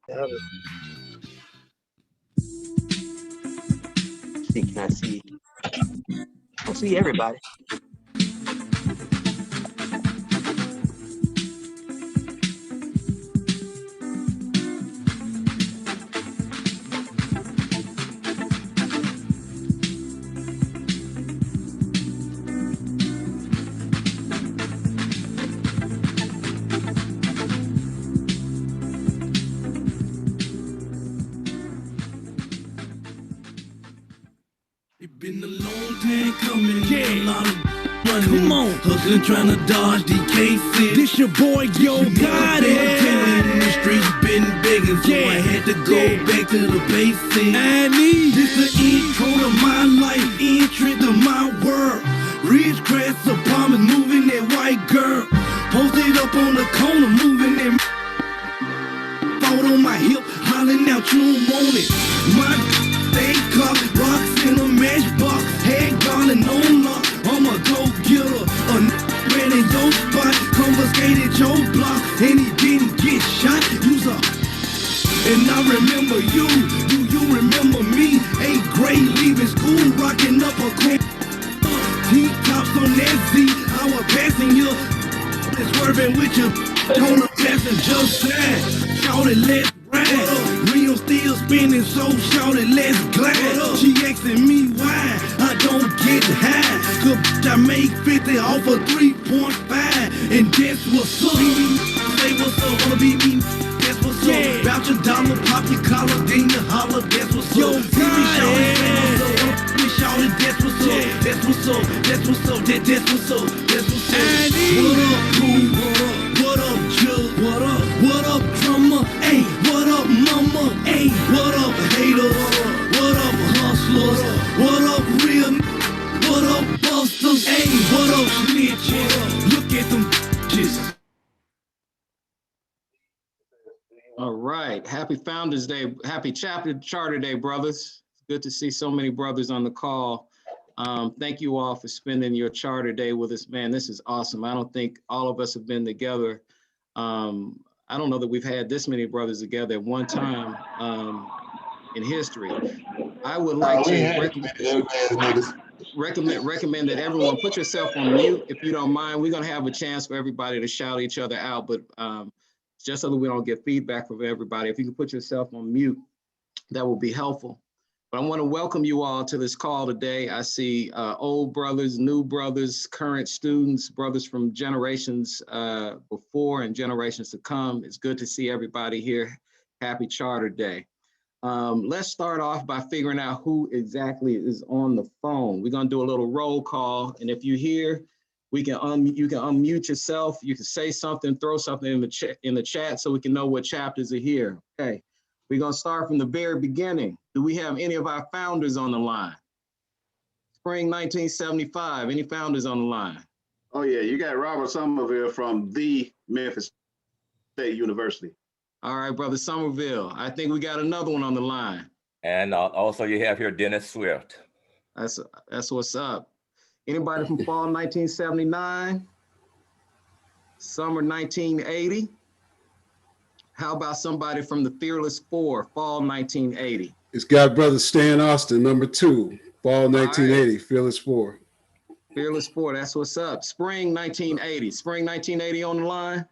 See, can I see? I see everybody. It's been a long time coming, yeah. A lot of running, come on, hustling, trying to dodge DKC. This your boy, yo, got it. In the streets, been begging, so I had to go back to the basics. I need this the intro to my life, entry to my world. Ridge grass apartment, moving that white girl. Posted up on the corner, moving that. Thought on my hip, hollering out, you don't want it. My they cop rocks in a matchbox, head gone and on lock. I'm a go-getter, a ran in your spot, confiscated your block, and he didn't get shot. You's a, and I remember you remember me. 8th grade, leaving school, rocking up a cool T-tops on that Z. I was passing you, swerving with you on the passenger side. Shouted, let's ride. Real still spinning, so shouted, let's glide. She asking me why I don't get high. Cause I make 50 off of 3.5. And that's what's up. Say what's up, wanna be me. That's what's up. Bout your dollar, pop your collar, then you holler. That's what's up. See me shouting, we shouting, that's what's up. That's what's up. That's what's up. That's what's up. That's what's up. What up, cool? What up, Jill? What up? What up, drummer? Hey, what up, mama? Hey, what up, haters? What up, hustlers? What up, real? What up, busters? Hey, what up, snitches? Look at them bitches. All right, happy Founders Day, happy Charter Day, brothers. It's good to see so many brothers on the call. Thank you all for spending your Charter Day with us. Man, this is awesome. I don't think all of us have been together. I don't know that we've had this many brothers together at one time in history. I would like to recommend that everyone put yourself on mute if you don't mind. We're going to have a chance for everybody to shout each other out, but just so that we don't get feedback from everybody, if you can put yourself on mute, that will be helpful. But I want to welcome you all to this call today. I see old brothers, new brothers, current students, brothers from generations before and generations to come. It's good to see everybody here. Happy Charter Day. Let's start off by figuring out who exactly is on the phone. We're going to do a little roll call, and if you hear, you can unmute yourself. You can say something, throw something in the chat so we can know what chapters are here. Okay, we're going to start from the very beginning. Do we have any of our founders on the line? Spring 1975, any founders on the line? Oh yeah, you got Robert Somerville from the Memphis State University. All right, Brother Somerville. I think we got another one on the line. And also you have here Dennis Swift. That's what's up. Anybody from fall 1979? Summer 1980? How about somebody from the Fearless Four, fall 1980? It's got Brother Stan Austin, number 2, fall 1980, right. Fearless Four. Fearless Four, that's what's up. Spring 1980. Spring 1980 on the line?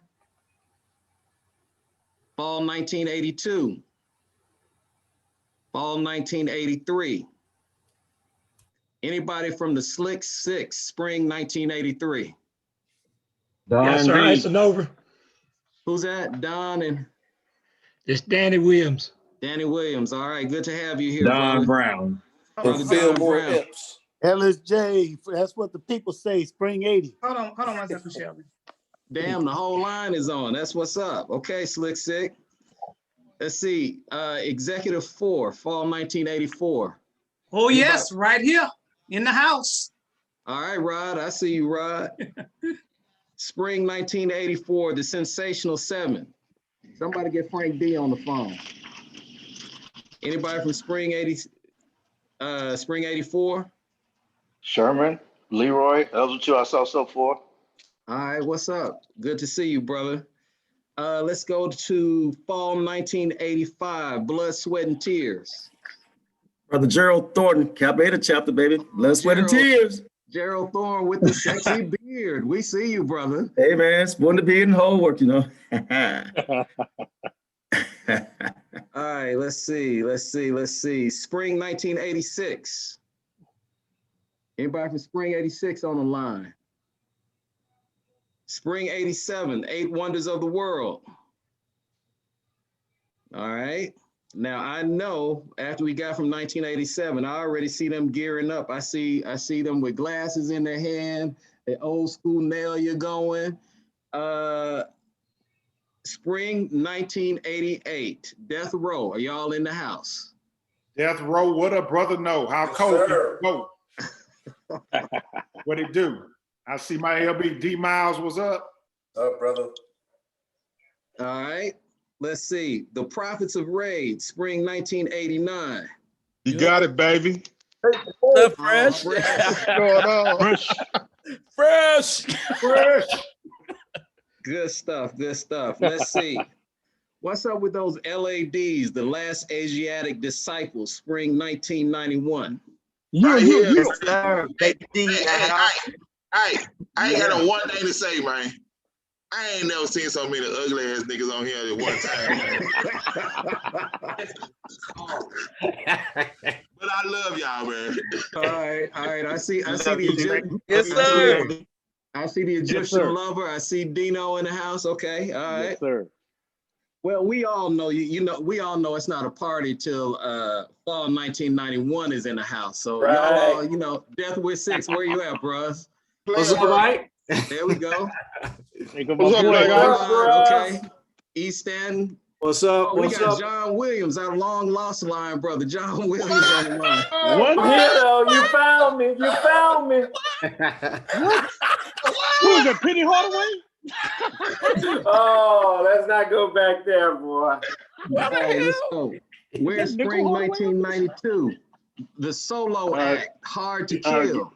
Fall 1982. Fall 1983. Anybody from the Slick Six, spring 1983? Don yes, sir. It's an over. Who's that? Don and? It's Danny Williams. Danny Williams. All right, good to have you here, Don Brown. Phil Brown. LSJ, that's what the people say, spring 80. Hold on one second, Shelby. Damn, the whole line is on. That's what's up. Okay, Slick Sick. Let's see, Executive 4, fall 1984. Oh, yes, right here in the house. All right, Rod, I see you, Rod. Spring 1984, the Sensational 7. Somebody get Frank D on the phone. Anybody from spring 84? Sherman, Leroy, those are 2 I saw so far. All right, what's up? Good to see you, brother. Let's go to fall 1985, Blood, Sweat, and Tears. Brother Gerald Thornton, Kappa Eta chapter, baby. Blood, sweat, and tears. Gerald Thorne with the sexy beard. We see you, brother. Hey, man, sporting the beard and whole work, you know. All right, let's see. Spring 1986. Anybody from Spring 86 on the line? Spring 87, 8 Wonders of the World. All right. Now I know after we got from 1987, I already see them gearing up. I see them with glasses in their hand, the old school nail you're going. Spring 1988, Death Row. Are y'all in the house? Death Row, what up, brother? No, how cold it go? What it do? I see my LB D Miles was up. Up, brother. All right. Let's see. The Prophets of Rage, Spring 1989. You got it, baby. Fresh. What's going on? Fresh. Good stuff. Let's see. What's up with those LADs, the Last Asiatic Disciples, Spring 1991? I ain't got no one thing to say, man. I ain't never seen so many ugly ass niggas on here at one time. But I love y'all, man. All right. I see the Egyptian. Yes, sir. I see the Egyptian lover. I see Dino in the house. Okay. All right. Yes, sir. Well, we all know we all know it's not a party till fall 1991 is in the house. So y'all, Death with 6, where you at, bros? What's up, right? There we go. What's up, guys? Okay. East Stanton. What's up? We got John Williams, our long lost line brother. John Williams on the line. What? You found me. Who is it, Penny Hardaway? Oh, let's not go back there, boy. Let's go. Where's Spring 1992? The solo act, Hard to Kill.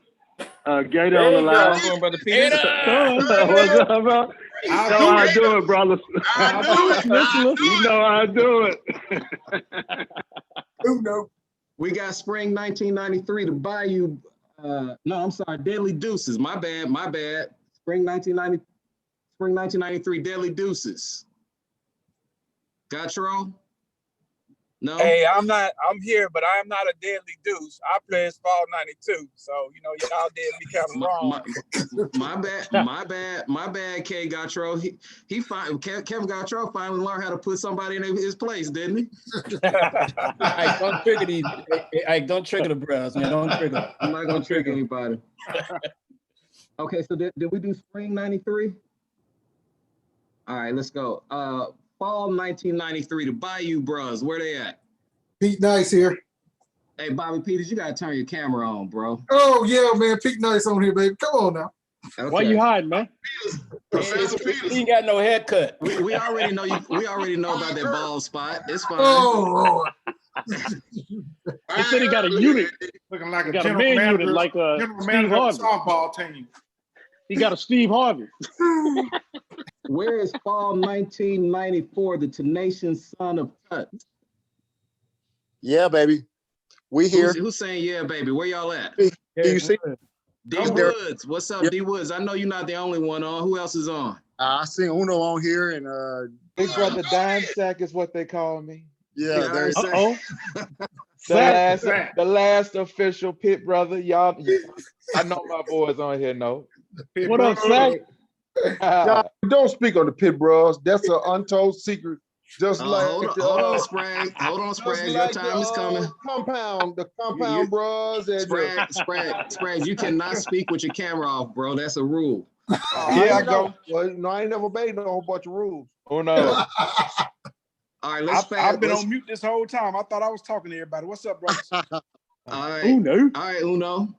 Gator on the line. Brother Peter. What's up, bro? You know how I do it, brother. You know how I do it. We got Spring 1993, the Bayou. Deadly Deuces. My bad. Spring 1993, Deadly Deuces. Gotro? No. Hey, I'm here, but I am not a Deadly Deuce. I played Fall 92, so y'all did me kind of wrong. My bad, K. Gotro. Kevin Gotro finally learned how to put somebody in his place, didn't he? Hey, don't trigger these. Hey, don't trigger the brothers, man. Don't trigger. I'm not gonna trigger anybody. Okay, so did we do Spring 93? All right, let's go. Fall 1993, the Bayou Bros, where they at? Pete Nice here. Hey, Bobby Peters, you gotta turn your camera on, bro. Oh yeah, man. Pete Nice on here, baby. Come on now. Okay. Why you hiding, man? Professor Peters. He ain't got no haircut. We already know you. We already know about that bald spot. It's fine. Oh Lord. He said he got a unit. Looking like a Got a general man manager, unit like general Steve manager of Harvey. the softball team. He got a Steve Harvey. Where is fall 1994, the Tenacious Son of Tut? Yeah, baby. We here. Who's saying yeah, baby? Where y'all at? Do you see? D Woods. What's up, D Woods? I know you're not the only one on. Who else is on? I seen Uno on here and Big Brother Dime Sack is what they call me. yeah, there's The last official Pit Brother. Y'all, I know my boys on here know. What up, Sack? Y'all don't speak on the Pit Bros. That's an untold secret. Just like hold on, Sprague. Hold on, Sprague. Your time is coming. The compound bros. And Sprague, you cannot speak with your camera off, bro. That's a rule. I go. Well, no, I ain't never made no whole bunch of rules. Oh no. All right, let's I've been on mute this whole time. I thought I was talking to everybody. What's up, brothers? All right. Uno. All right, Uno.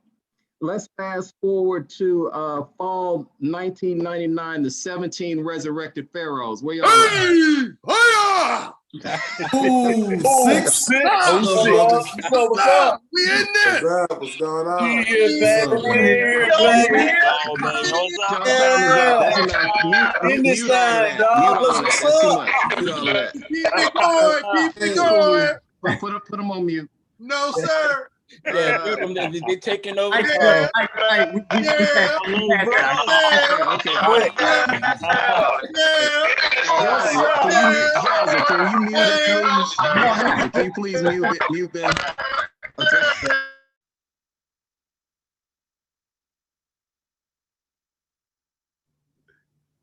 Let's fast forward to fall 1999, the 17 resurrected pharaohs. Where y'all at? Ooh, 6. What's up? We in there. What's going on? In this line, dog. What's up? Keep it going. Keep it going. Put them on mute. No, sir. Yeah, they taking over. Yeah. Can you please mute them? Okay.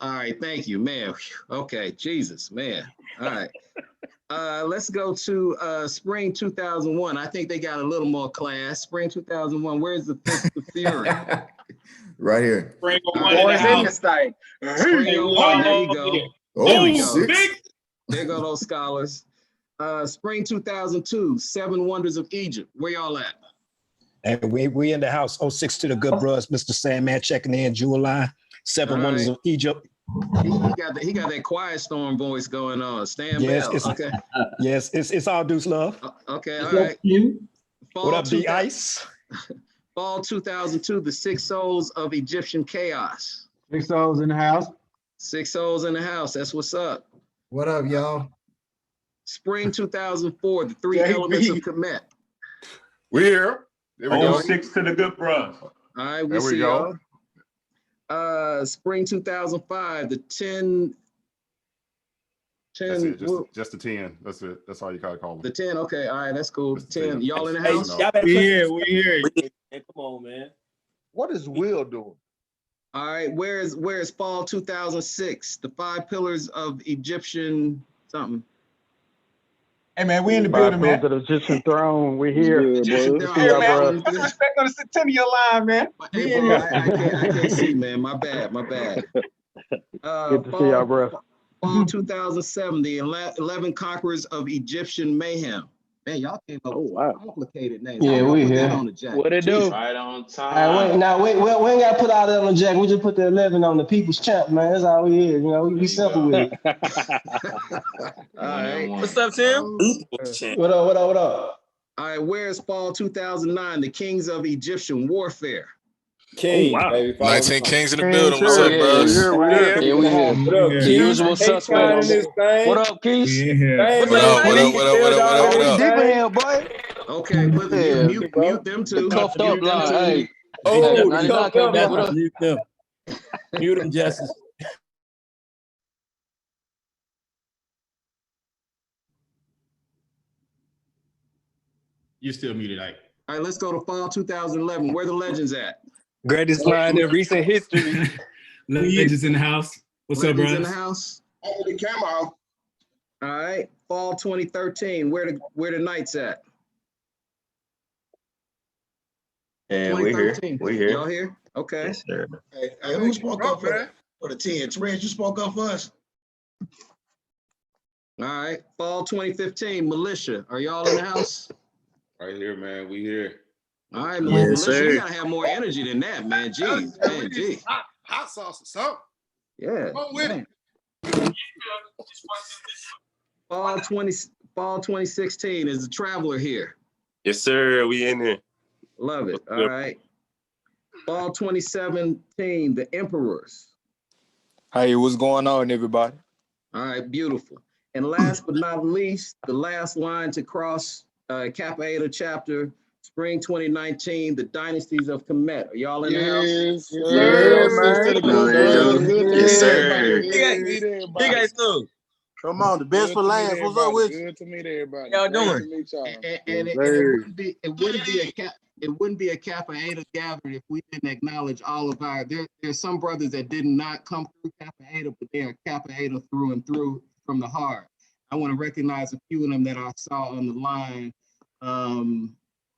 All right, thank you, man. Okay, Jesus, man. All right. Let's go to spring 2001. I think they got a little more class. Spring 2001. Where's the Fury? Right here. Spring Boys in this thing. Spring 01. There you go. Oh, There go those scholars. Spring 2002. 7 Wonders of Egypt. Where y'all at? And we in the house. 06 to the good bros. Mr. Sandman checking in. July. 7 Wonders of Egypt. He got that Quiet Storm voice going on. Stan Bell. Okay. Yes, it's all Deuce Love. Okay, all right. What up, D Ice? Fall 2002, the 6 Souls of Egyptian Chaos. 6 souls in the house. 6 Souls in the house. That's what's up. What up, y'all? Spring 2004, the 3 Elements of Kemet. We here. There we go. 6 to the good bros. All right, There we go. Spring 2005, the 10. That's it, just the 10. That's it. That's all you gotta call them. The 10, okay, all right, that's cool. Just the 10. 10. Y'all in the house? We here. Hey, come on, man. What is Will doing? All right, where is fall 2006? The 5 Pillars of Egyptian something. Hey man, we in the building, man. To the Egyptian throne. We're here. Egyptian throne. Here, man. Put some respect on the centennial line, man. Hey, bro, I can't see, man. My bad. Good to see y'all, bro. Fall 2007, the 11 Conquerors of Egyptian Mayhem. Man, y'all came up with complicated names. Yeah, we here. What it do? Right on time. All right, we ain't got to put all that on the jack. We just put the 11 on the people's champ, man. That's all we is. You know, we simple with it. All right. What's up, Tim? What up? All right, where's fall 2009, the Kings of Egyptian Warfare? King, baby. 19 Kings in the building. What's up, bros? Yeah, we here. What up, The usual suspects. What up, Keith? What up? Deep in here, boy. Okay, mute them too. Cuffed up line. Hey. Oh, Mute them. Mute them, Justice. You still muted, Ike. All right, let's go to fall 2011. Where the legends at? Greatest line in recent history. Legends in the house. What's up, Legends bro? in the house. Over the camera off. All right, fall 2013. Where the Knights at? And we're here. 2013. We're here. Y'all here? Okay. Yes, sir. Hey, who spoke up for the 10? Trez, you spoke up for us. All right, fall 2015. Militia. Are y'all in the house? Right here, man. We here. All right, Militia. Yes, sir. You gotta have more energy than that, man. Jeez, man. Jeez. Hot sauce or something. Yeah. Come on with man. Fall 2016 is the Traveler here. Yes, sir. We in here. Love it. All right. Fall 2017, the Emperors. Hey, what's going on, everybody? All right, beautiful. And last but not least, the last line to cross Kappa Eta chapter, spring 2019, the Dynasties of Kemet. Are y'all in the house? Yes, sir. Big guys, too. Come on, the best for last. What's up with you? Good to meet everybody. Y'all doing? And it wouldn't be a Kappa Eta gathering if we didn't acknowledge all of our. There's some brothers that did not come through Kappa Eta, but they are Kappa Eta through and through from the heart. I want to recognize a few of them that I saw on the line.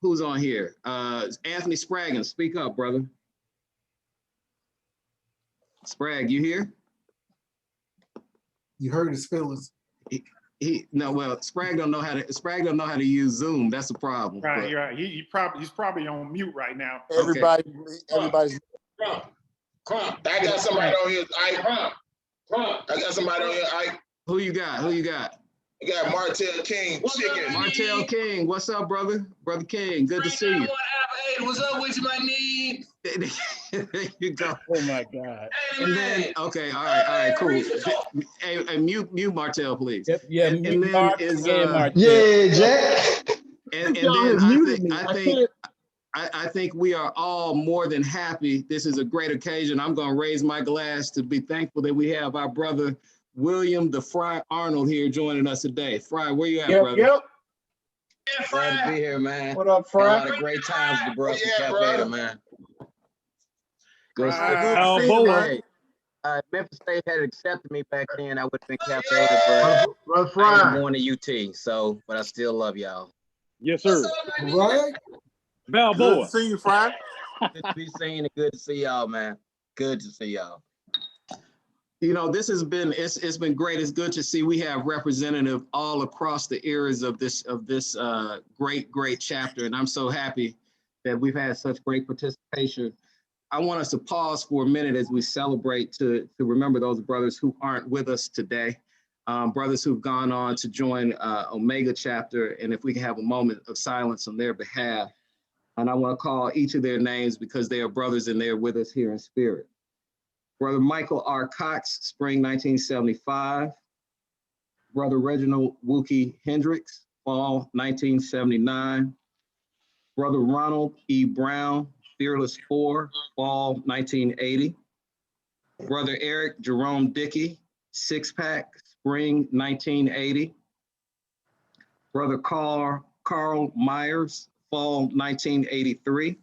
Who's on here? Anthony Spraggins, speak up, brother. Sprag, you here? You heard his feelings. Sprag don't know how to use Zoom. That's the problem. Right, but, you're right. He's probably on mute right now. Everybody's Crump. I got somebody on here. Crump. I got somebody on here. Who you got? We got Martell King. Chicken. Martell King, what's up, brother? Brother King, good to see you. What's up with you, my need? There you go. Oh my God. And then, okay, all right, cool. Hey, mute Martell, please. Yep, yeah, and mute then Mark is and Martell. Yeah, Jack. and then I think we are all more than happy. This is a great occasion. I'm going to raise my glass to be thankful that we have our brother William the Fry Arnold here joining us today. Fry, where you at, brother? Yep. Yeah, Glad to be here, man. What up, Had a Fry? lot of great times with the bros from Yeah, Cap bro. Beta, man. Good Wow. stuff. Boy. Memphis State had accepted me back then. I would have been Cap Beta, but Brother I Fry. was born to UT, so but I still love y'all. Yes, sir. Right? Balboa. Good to see you, Fry. Good to be seen and good to see y'all, man. Good to see y'all. You know, this has been it's been great. It's good to see we have representative all across the eras of this great chapter, and I'm so happy that we've had such great participation. I want us to pause for a minute as we celebrate to remember those brothers who aren't with us today, brothers who've gone on to join Omega chapter, and if we can have a moment of silence on their behalf. And I want to call each of their names because they are brothers and they're with us here in spirit. Brother Michael R. Cox, spring 1975. Brother Reginald Wookie Hendricks, fall 1979. Brother Ronald E. Brown, Fearless 4, fall 1980. Brother Eric Jerome Dickey, Six Pack, spring 1980. Brother Carl Myers, fall 1983.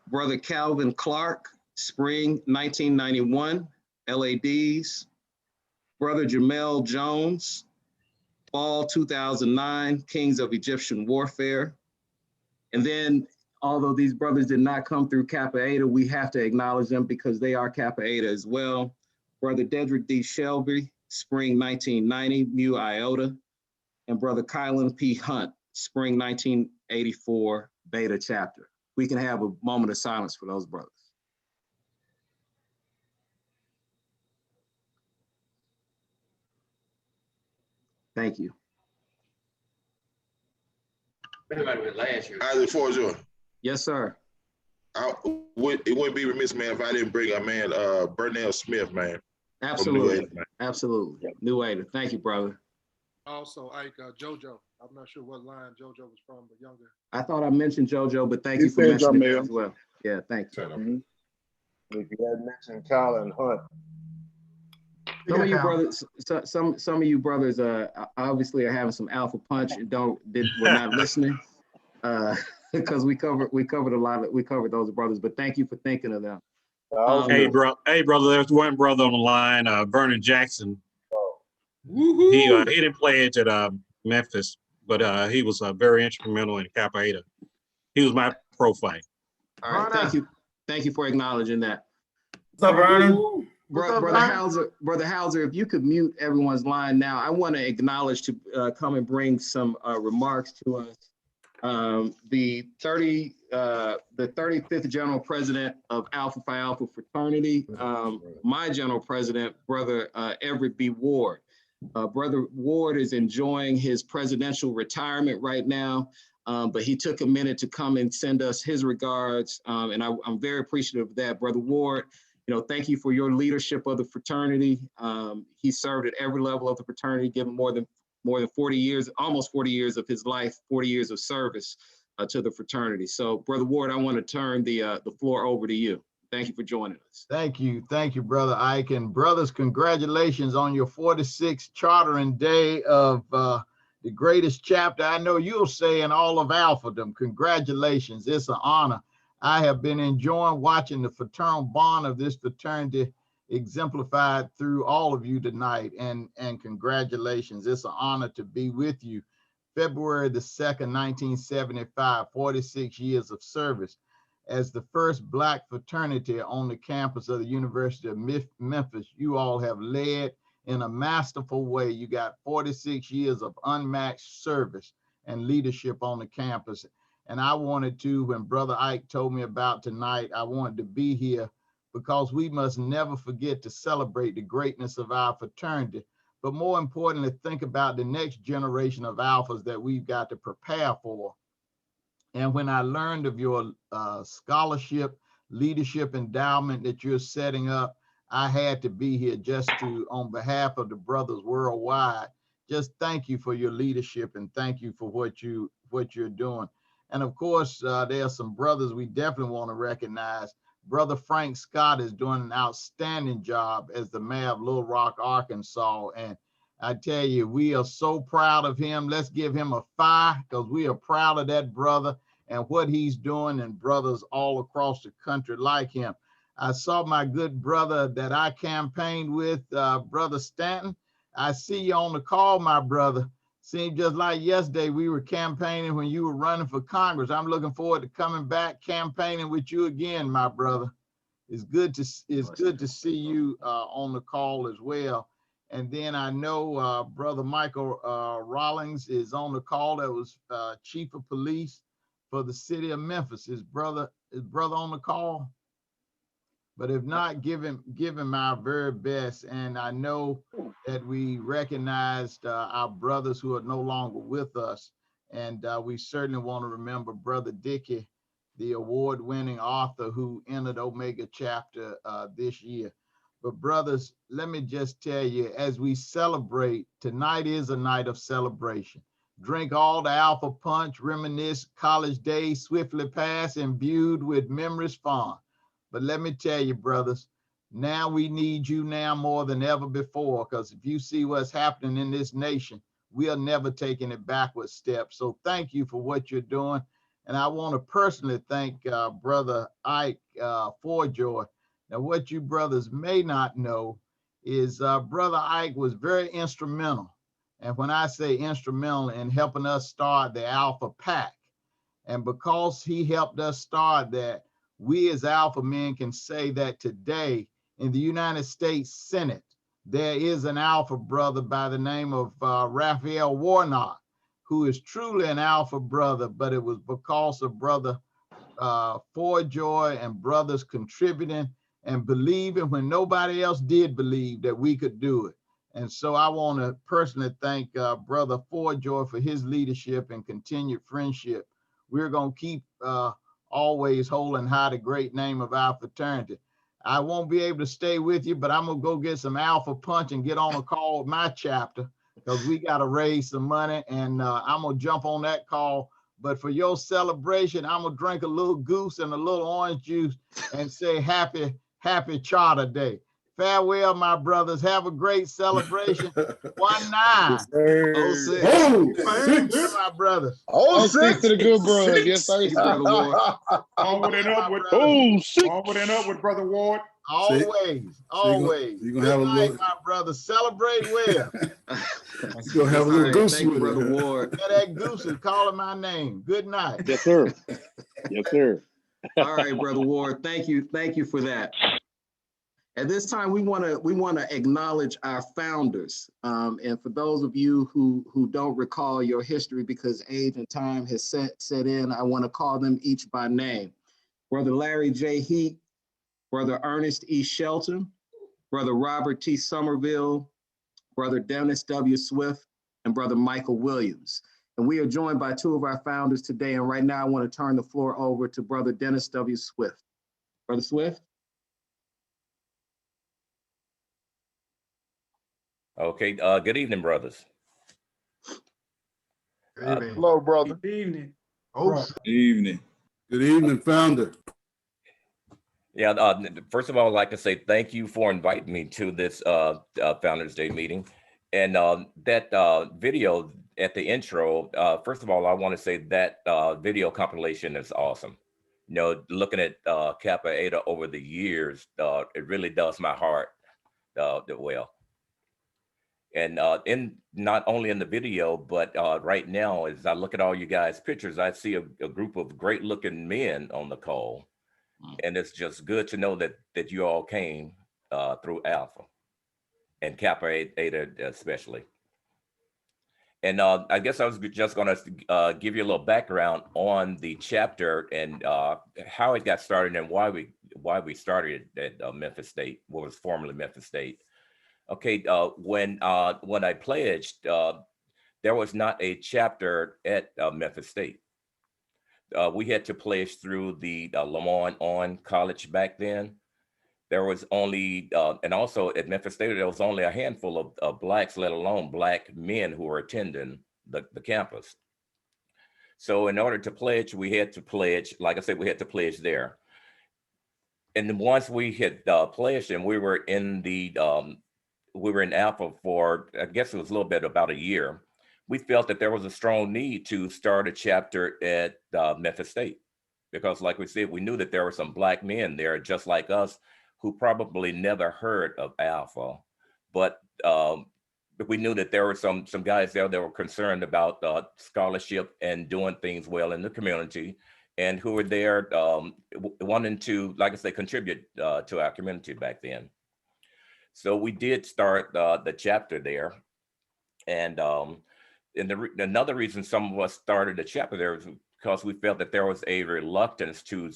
Brother Calvin Clark, spring 1991, LADs. Brother Jamel Jones, fall 2009, Kings of Egyptian Warfare. And then, although these brothers did not come through Kappa Eta, we have to acknowledge them because they are Kappa Eta as well. Brother Dedrick D. Shelby, spring 1990, Mu Iota. And Brother Kylan P. Hunt, spring 1984, Beta chapter. We can have a moment of silence for those brothers. Thank you. Isaac Forjo. Yes, sir. It wouldn't be remiss, man, if I didn't bring a man, Burnell Smith, man. Absolutely. Absolutely. New Ada. Thank you, brother. Also, Ike, JoJo. I'm not sure what line JoJo was from, but younger. I thought I mentioned JoJo, but thank you for mentioning it as well. Yeah, thank you. If you had mentioned Colin Hunt. Some of you brothers, some of you brothers, obviously are having some alpha punch and we're not listening, because we covered those brothers. But thank you for thinking of them. Hey, brother, there's one brother on the line, Vernon Jackson. He didn't play it at Memphis, but he was very instrumental in Kappa Eta. He was my pro fight. All right, thank you for acknowledging that. What's up, Vernon? Brother Hauser, if you could mute everyone's line now, I want to acknowledge to come and bring some remarks to us. The 35th General President of Alpha Phi Alpha Fraternity, my General President, Brother Everett B. Ward. Brother Ward is enjoying his presidential retirement right now, but he took a minute to come and send us his regards, and I'm very appreciative of that. Brother Ward, thank you for your leadership of the fraternity. He served at every level of the fraternity, given more than 40 years, almost 40 years of his life, 40 years of service to the fraternity. So, Brother Ward, I want to turn the floor over to you. Thank you for joining us. Thank you, Brother Ike. And brothers, congratulations on your 46th chartering day of the greatest chapter I know you'll say in all of Alphadom. Congratulations, it's an honor. I have been enjoying watching the fraternal bond of this fraternity exemplified through all of you tonight, and congratulations. It's an honor to be with you. February the 2nd, 1975, 46 years of service. As the first Black fraternity on the campus of the University of Memphis, you all have led in a masterful way. You got 46 years of unmatched service and leadership on the campus. And I wanted to, when Brother Ike told me about tonight, I wanted to be here because we must never forget to celebrate the greatness of our fraternity, but more importantly, think about the next generation of alphas that we've got to prepare for. And when I learned of your scholarship, leadership endowment that you're setting up, I had to be here just to, on behalf of the brothers worldwide, just thank you for your leadership and thank you for what you're doing. And of course, there are some brothers we definitely want to recognize. Brother Frank Scott is doing an outstanding job as the mayor of Little Rock, Arkansas. And I tell you, we are so proud of him. Let's give him a fire because we are proud of that brother and what he's doing, and brothers all across the country like him. I saw my good brother that I campaigned with, Brother Stanton. I see you on the call, my brother. Seemed just like yesterday we were campaigning when you were running for Congress. I'm looking forward to coming back campaigning with you again, my brother. It's good to see you on the call as well. And then I know Brother Michael Rawlings is on the call. That was Chief of Police for the city of Memphis. Is brother on the call? But if not, give him our very best. And I know that we recognized our brothers who are no longer with us. And we certainly want to remember Brother Dickey, the award-winning author who entered Omega chapter this year. But brothers, let me just tell you, as we celebrate, tonight is a night of celebration. Drink all the Alpha Punch, reminisce college days swiftly past, imbued with memories fond. But let me tell you, brothers, now we need you now more than ever before, because if you see what's happening in this nation, we are never taking a backward step. So thank you for what you're doing. And I want to personally thank Brother Ike Forjoy. Now, what you brothers may not know is Brother Ike was very instrumental. And when I say instrumental in helping us start the Alpha Pack, and because he helped us start that, we as Alpha men can say that today in the United States Senate, there is an Alpha brother by the name of Raphael Warnock, who is truly an Alpha brother, but it was because of Brother Forjoy and brothers contributing and believing when nobody else did believe that we could do it. And so I want to personally thank Brother Forjoy for his leadership and continued friendship. We're going to keep always holding high the great name of our fraternity. I won't be able to stay with you, but I'm going to go get some Alpha Punch and get on a call with my chapter because we got to raise some money, and I'm going to jump on that call. But for your celebration, I'm going to drink a little goose and a little orange juice and say happy Charter Day. Farewell, my brothers. Have a great celebration. 1-9. My brothers. 06 to the good brothers. Yes, sir. Onward and upward. Onward and upward, Brother Ward. Always. You're gonna have a little, my brother. Celebrate well. You're gonna have a little goose with Brother it. Ward. Yeah, that goose is calling my name. Good night. Yes, sir. Yes, sir. All right, Brother Ward. Thank you for that. At this time, we want to acknowledge our founders. And for those of you who don't recall your history because age and time has set in, I want to call them each by name. Brother Larry J. Heath, Brother Ernest E. Shelton, Brother Robert T. Somerville, Brother Dennis W. Swift, and Brother Michael Williams. And we are joined by two of our founders today. And right now I want to turn the floor over to Brother Dennis W. Swift. Brother Swift? Okay, good evening, brothers. Hello, brother. Good evening. Good evening. Good evening, founder. Yeah, first of all, I'd like to say thank you for inviting me to this Founders Day meeting. And that video at the intro, first of all, I want to say that video compilation is awesome. You know, looking at Kappa Eta over the years, it really does my heart well. And in not only in the video, but right now, as I look at all you guys' pictures, I see a group of great looking men on the call. And it's just good to know that you all came through Alpha and Kappa Eta especially. And I guess I was just gonna give you a little background on the chapter and how it got started and why we started at Memphis State, what was formerly Memphis State. Okay, when I pledged, there was not a chapter at Memphis State. We had to pledge through the Lamont On College back then. There was only, and also at Memphis State, there was only a handful of Blacks, let alone Black men who were attending the campus. So in order to pledge, we had to pledge, like I said, we had to pledge there. And then once we had pledged, and we were in Alpha for, I guess it was a little bit about a year, we felt that there was a strong need to start a chapter at Memphis State, because like we said, we knew that there were some Black men there just like us who probably never heard of Alpha, but we knew that there were some guys there that were concerned about scholarship and doing things well in the community, and who were there wanting to, like I say, contribute to our community back then. So we did start the chapter there, and another reason some of us started the chapter there was because we felt that there was a reluctance to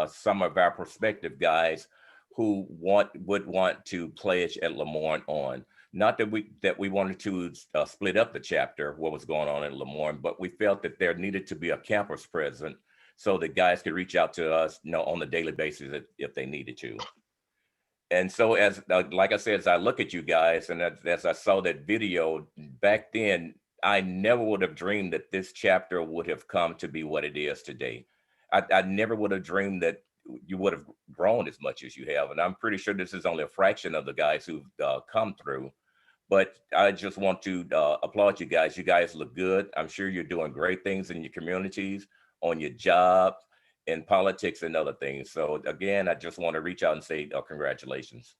some of our prospective guys who would want to pledge at Lemoyne On. Not that we wanted to split up the chapter, what was going on in Lemoyne, but we felt that there needed to be a campus present so that guys could reach out to us, on a daily basis if they needed to. And so as, like I said, as I look at you guys, and as I saw that video back then, I never would have dreamed that this chapter would have come to be what it is today. I never would have dreamed that you would have grown as much as you have. And I'm pretty sure this is only a fraction of the guys who've come through. But I just want to applaud you guys. You guys look good. I'm sure you're doing great things in your communities, on your jobs, in politics and other things. So again, I just want to reach out and say congratulations.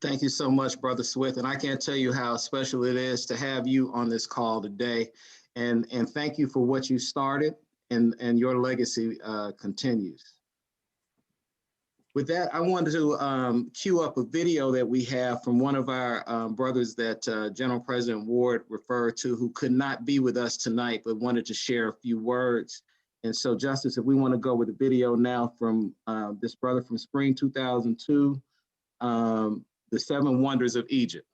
Thank you so much, Brother Swift. And I can't tell you how special it is to have you on this call today. And thank you for what you started, and your legacy continues. With that, I wanted to cue up a video that we have from one of our brothers that General President Ward referred to, who could not be with us tonight, but wanted to share a few words. And so, Justice, if we want to go with the video now from this brother from spring 2002, The 7 Wonders of Egypt.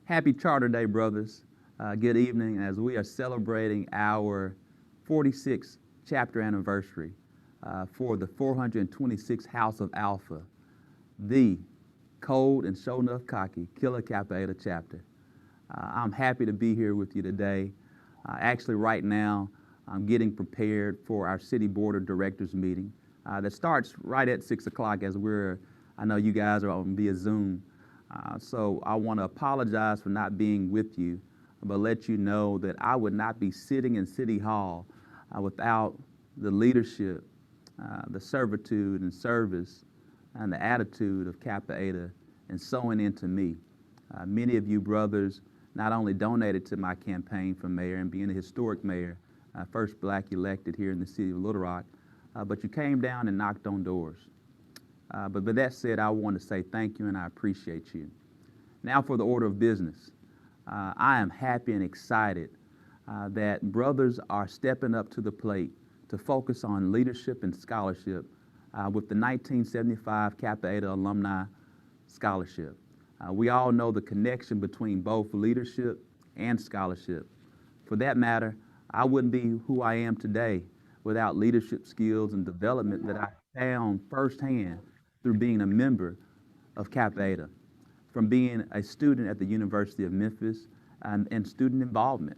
Happy Charter Day, brothers. Good evening, as we are celebrating our 46th chapter anniversary for the 426th House of Alpha, the cold and show enough cocky Killer Kappa Eta chapter. I'm happy to be here with you today. Actually, right now, I'm getting prepared for our City Board of Directors meeting that starts right at 6 o'clock, as I know you guys are on via Zoom. So I want to apologize for not being with you, but let you know that I would not be sitting in City Hall without the leadership, the servitude and service, and the attitude of Kappa Eta and sowing into me. Many of you brothers not only donated to my campaign for mayor and being a historic mayor, first Black elected here in the city of Little Rock, but you came down and knocked on doors. But with that said, I want to say thank you and I appreciate you. Now for the order of business. I am happy and excited that brothers are stepping up to the plate to focus on leadership and scholarship with the 1975 Kappa Eta Alumni Scholarship. We all know the connection between both leadership and scholarship. For that matter, I wouldn't be who I am today without leadership skills and development that I found firsthand through being a member of Kappa Eta, from being a student at the University of Memphis and student involvement.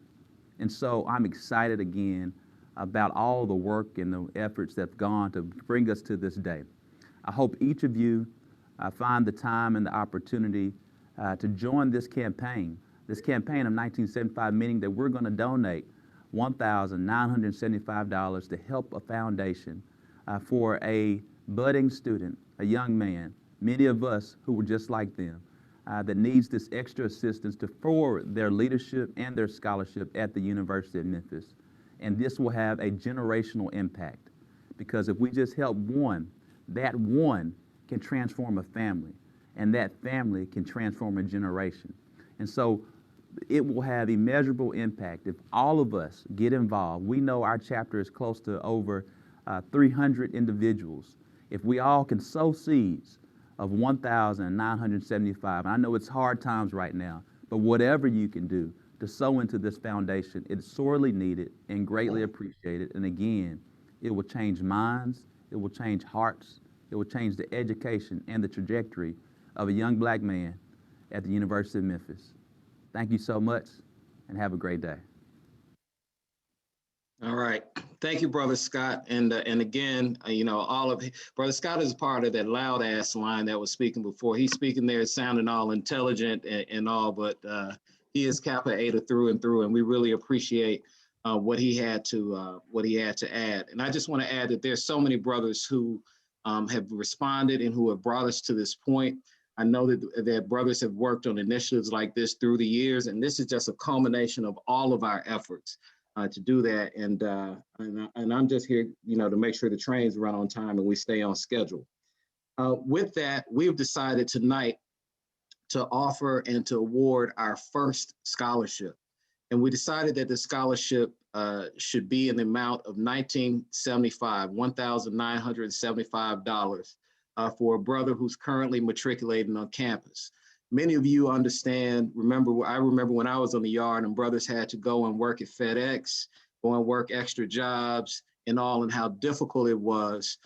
And so I'm excited again about all the work and the efforts that have gone to bring us to this day. I hope each of you find the time and the opportunity to join this campaign of 1975, meaning that we're going to donate $1,975 to help a foundation for a budding student, a young man, many of us who were just like them, that needs this extra assistance to forward their leadership and their scholarship at the University of Memphis. And this will have a generational impact, because if we just help one, that one can transform a family, and that family can transform a generation. And so it will have immeasurable impact if all of us get involved. We know our chapter is close to over 300 individuals, If we all can sow seeds of 1,975, and I know it's hard times right now, but whatever you can do to sow into this foundation, it's sorely needed and greatly appreciated. And again, it will change minds, it will change hearts, it will change the education and the trajectory of a young black man at the University of Memphis. Thank you so much, and have a great day. All right. Thank you, Brother Scott. And again, you know, Brother Scott is part of that loud ass line that was speaking before. He's speaking there sounding all intelligent and all, but he is Kappa Eta through and through, and we really appreciate what he had to add. And I just want to add that there's so many brothers who have responded and who have brought us to this point. I know that brothers have worked on initiatives like this through the years, and this is just a culmination of all of our efforts to do that. And I'm just here, you know, to make sure the trains run on time and we stay on schedule. With that, we've decided tonight to offer and to award our first scholarship. And we decided that the scholarship should be in the amount of $1,975 for a brother who's currently matriculating on campus. Many of you understand, I remember when I was on the yard and brothers had to go and work at FedEx, go and work extra jobs and all, and how difficult it was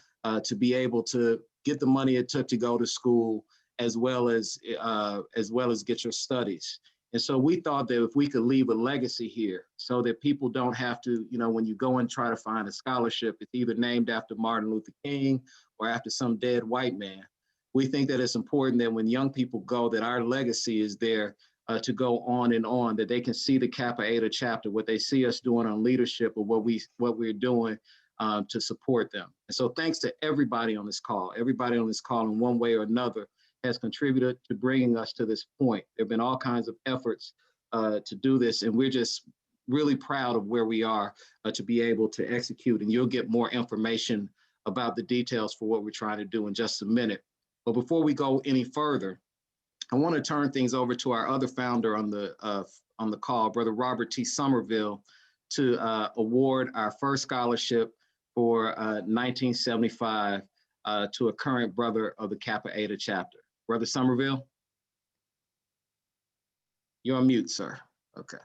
to be able to get the money it took to go to school, as well as get your studies. And so we thought that if we could leave a legacy here so that people don't have to, you know, when you go and try to find a scholarship, it's either named after Martin Luther King or after some dead white man. We think that it's important that when young people go, that our legacy is there to go on and on, that they can see the Kappa Eta chapter, what they see us doing on leadership, or what we're doing to support them. And so thanks to everybody on this call. Everybody on this call in one way or another has contributed to bringing us to this point. There have been all kinds of efforts to do this, and we're just really proud of where we are to be able to execute. And you'll get more information about the details for what we're trying to do in just a minute. But before we go any further, I want to turn things over to our other founder on the call, Brother Robert T. Somerville, to award our first scholarship for 1975 to a current brother of the Kappa Eta chapter. Brother Somerville, you're on mute, sir. Okay.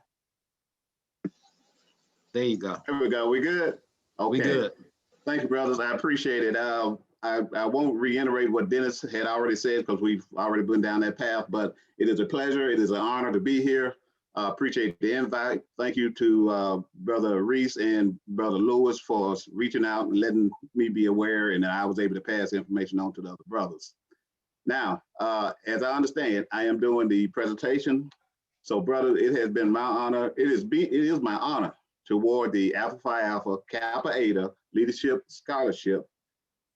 There you go. Here we go. We good? Okay. We good. Thank you, brothers. I appreciate it. I won't reiterate what Dennis had already said because we've already been down that path, but it is a pleasure. It is an honor to be here. Appreciate the invite. Thank you to Brother Reese and Brother Lewis for reaching out and letting me be aware, and I was able to pass information on to the other brothers. Now, as I understand, I am doing the presentation. So, brother, it has been my honor. It is my honor to award the Alpha Phi Alpha Kappa Eta Leadership Scholarship.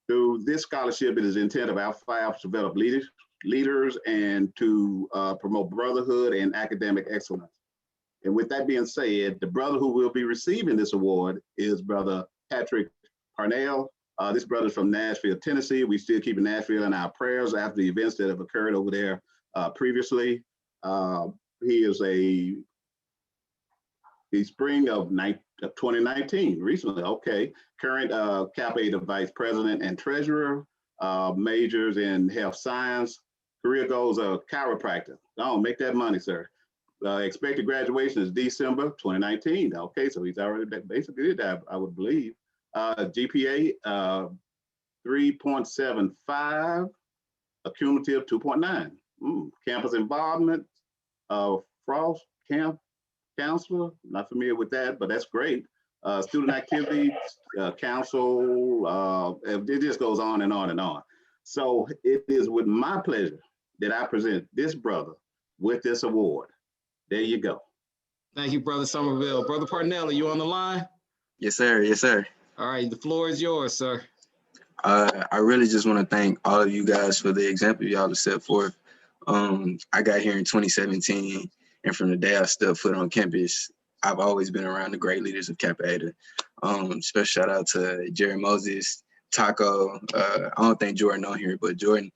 Through this scholarship, it is the intent of Alpha Phi Alpha to develop leaders and to promote brotherhood and academic excellence. And with that being said, the brother who will be receiving this award is Brother Patrick Parnell. This brother's from Nashville, Tennessee. We still keep Nashville in our prayers after the events that have occurred over there previously. He is the spring of 2019, recently, okay. Current Kappa Eta Vice President and Treasurer, majors in health science, career goals of chiropractor. Oh, make that money, sir. Expected graduation is December 2019. Okay, so he's already basically did, I would believe. GPA 3.75, a cumulative 2.9. Campus involvement, Frost Camp Counselor, not familiar with that, but that's great. Student activities, council, it just goes on and on and on. So it is with my pleasure that I present this brother with this award. There you go. Thank you, Brother Somerville. Brother Parnell, are you on the line? Yes, sir. Yes, sir. All right, the floor is yours, sir. I really just want to thank all of you guys for the example y'all have set forth. I got here in 2017, and from the day I stepped foot on campus, I've always been around the great leaders of Kappa Eta. Special shout out to Jerry Moses, Taco. I don't think Jordan on here, but Jordan,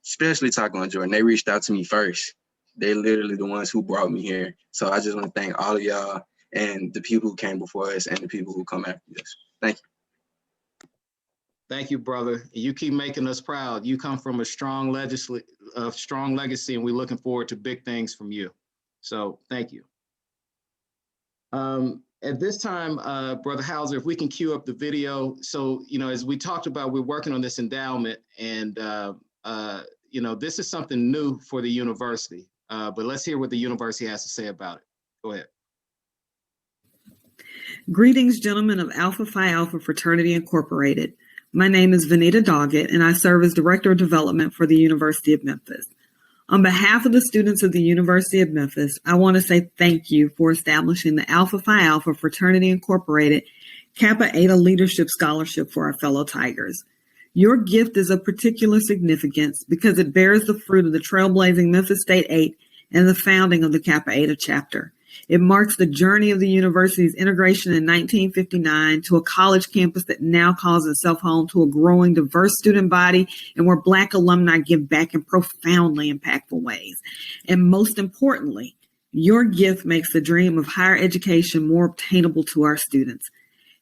especially Taco and Jordan, they reached out to me first. They literally the ones who brought me here. So I just want to thank all of y'all and the people who came before us and the people who come after us. Thank you. Thank you, brother. You keep making us proud. You come from a strong legacy, and we're looking forward to big things from you. So thank you. At this time, Brother Hauser, if we can cue up the video. So, as we talked about, we're working on this endowment, and, this is something new for the university, but let's hear what the university has to say about it. Go ahead. Greetings, gentlemen of Alpha Phi Alpha Fraternity Incorporated. My name is Vanita Doggett, and I serve as Director of Development for the University of Memphis. On behalf of the students of the University of Memphis, I want to say thank you for establishing the Alpha Phi Alpha Fraternity Incorporated Kappa Eta Leadership Scholarship for our fellow Tigers. Your gift is of particular significance because it bears the fruit of the trailblazing Memphis State 8 and the founding of the Kappa Eta chapter. It marks the journey of the university's integration in 1959 to a college campus that now calls itself home to a growing diverse student body and where Black alumni give back in profoundly impactful ways. And most importantly, your gift makes the dream of higher education more obtainable to our students.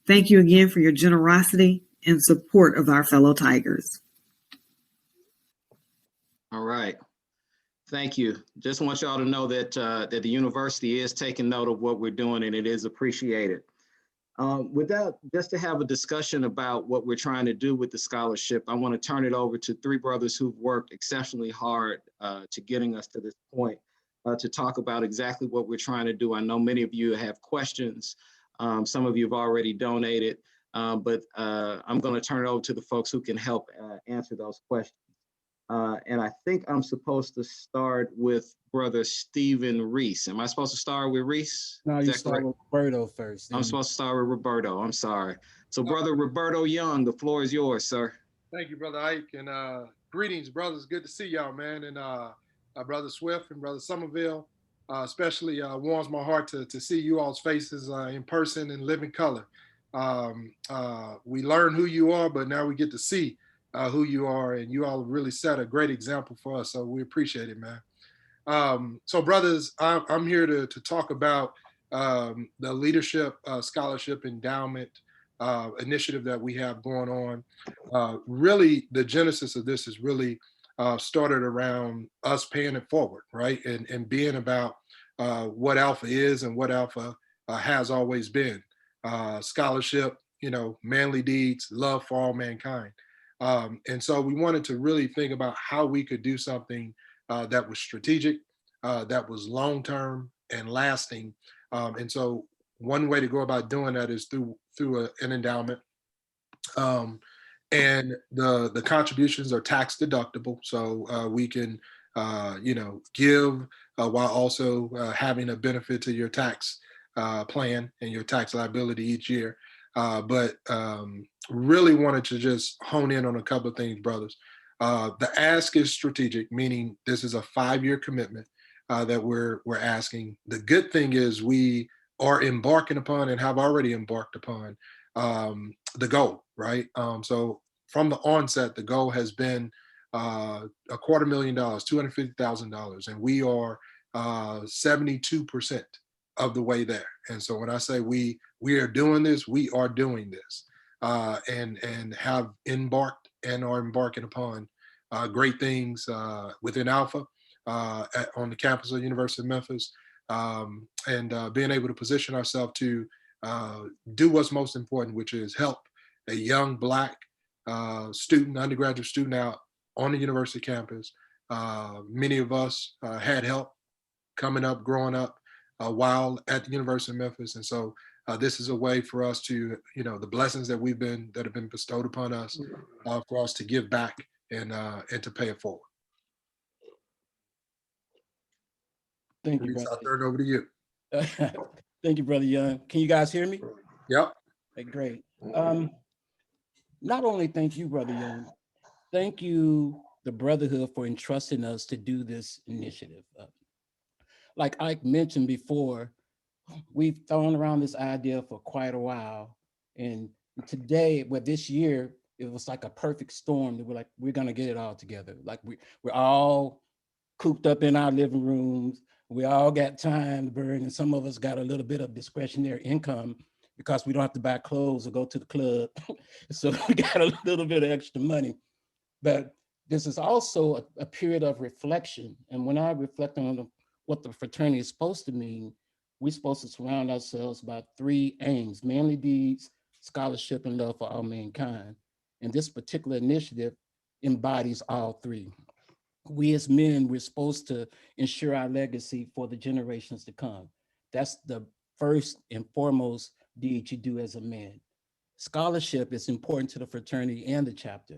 Thank you again for your generosity and support of our fellow Tigers. All right. Thank you. Just want y'all to know that that the university is taking note of what we're doing, and it is appreciated. Just to have a discussion about what we're trying to do with the scholarship, I want to turn it over to three brothers who've worked exceptionally hard to getting us to this point to talk about exactly what we're trying to do. I know many of you have questions. Some of you have already donated, but I'm going to turn it over to the folks who can help answer those questions. And I think I'm supposed to start with Brother Stephen Reese. Am I supposed to start with Reese? No, you start with Roberto first. I'm supposed to start with Roberto. I'm sorry. So Brother Roberto Young, the floor is yours, sir. Thank you, Brother Ike, and greetings, brothers. Good to see y'all, man. And Brother Swift and Brother Somerville, especially warms my heart to see you all's faces in person and living color. We learn who you are, but now we get to see who you are, and you all really set a great example for us. So we appreciate it, man. So brothers, I'm here to talk about the Leadership Scholarship Endowment initiative that we have going on. Really, the genesis of this is really started around us paying it forward, right? And being about what Alpha is and what Alpha has always been. Scholarship, manly deeds, love for all mankind. And so we wanted to really think about how we could do something that was strategic, that was long-term and lasting. And so one way to go about doing that is through an endowment. And the contributions are tax deductible. So we can, give while also having a benefit to your tax plan and your tax liability each year. But really wanted to just hone in on a couple of things, brothers. The ask is strategic, meaning this is a 5-year commitment that we're asking. The good thing is we are embarking upon and have already embarked upon the goal, right? So from the onset, the goal has been $250,000, $250,000, and we are 72% of the way there. And so when I say we are doing this, we are doing this, and have embarked and are embarking upon great things within Alpha on the campus of the University of Memphis, and being able to position ourselves to do what's most important, which is help a young Black student, undergraduate student out on the university campus. Many of us had help coming up, growing up, while at the University of Memphis. And so this is a way for us to, the blessings that have been bestowed upon us, for us to give back and to pay it forward. Thank you, I'll turn it over to you. Thank you, Brother Young. Can you guys hear me? Yep. Okay, great. Not only thank you, Brother Young, thank you, the Brotherhood, for entrusting us to do this initiative. Like Ike mentioned before, we've thrown around this idea for quite a while. And today, this year, it was like a perfect storm. That we're gonna get it all together. Like we're all cooped up in our living rooms. We all got time to burn, and some of us got a little bit of discretionary income because we don't have to buy clothes or go to the club. So we got a little bit of extra money. But this is also a period of reflection. And when I reflect on what the fraternity is supposed to mean, we're supposed to surround ourselves by 3 aims: manly deeds, scholarship, and love for all mankind. And this particular initiative embodies all 3. We as men, we're supposed to ensure our legacy for the generations to come. That's the first and foremost deed you do as a man. Scholarship is important to the fraternity and the chapter.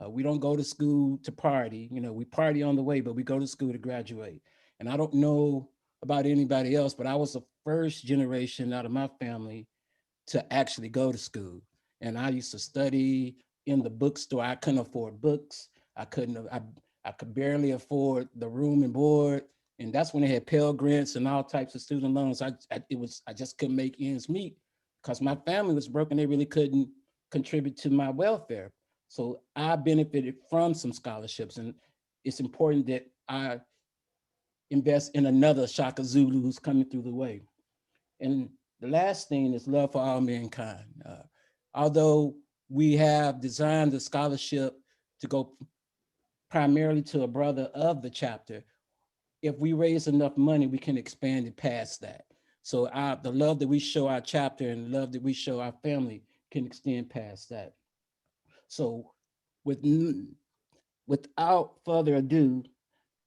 We don't go to school to party. You know, we party on the way, but we go to school to graduate. And I don't know about anybody else, but I was the first generation out of my family to actually go to school. And I used to study in the bookstore. I couldn't afford books. I could barely afford the room and board. And that's when they had Pell Grants and all types of student loans. I just couldn't make ends meet because my family was broken. They really couldn't contribute to my welfare. So I benefited from some scholarships, and it's important that I invest in another Shaka Zulu who's coming through the way. And the last thing is love for all mankind. Although we have designed the scholarship to go primarily to a brother of the chapter, if we raise enough money, we can expand it past that. So the love that we show our chapter and the love that we show our family can extend past that. So without further ado,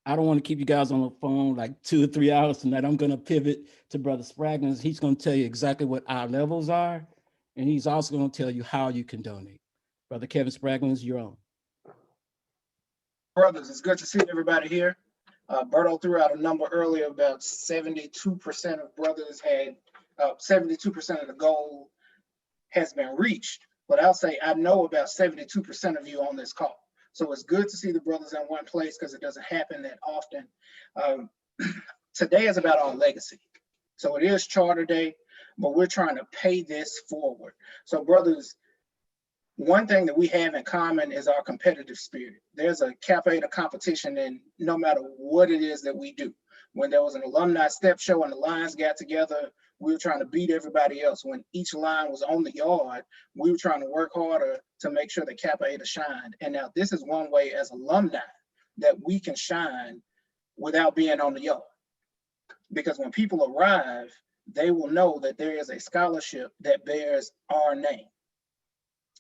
I don't want to keep you guys on the phone like 2 or 3 hours tonight. I'm going to pivot to Brother Spraggins. He's going to tell you exactly what our levels are, and he's also going to tell you how you can donate. Brother Kevin Spraggins, you're on. Brothers, it's good to see everybody here. Berto threw out a number earlier about 72% of brothers had, 72% of the goal has been reached. But I'll say I know about 72% of you on this call. So it's good to see the brothers in one place because it doesn't happen that often. Today is about our legacy. So it is Charter Day, but we're trying to pay this forward. So brothers, one thing that we have in common is our competitive spirit. There's a Kappa Eta competition in no matter what it is that we do. When there was an alumni step show and the lines got together, we were trying to beat everybody else. When each line was on the yard, we were trying to work harder to make sure that Kappa Eta shined. And now this is one way as alumni that we can shine without being on the yard. Because when people arrive, they will know that there is a scholarship that bears our name.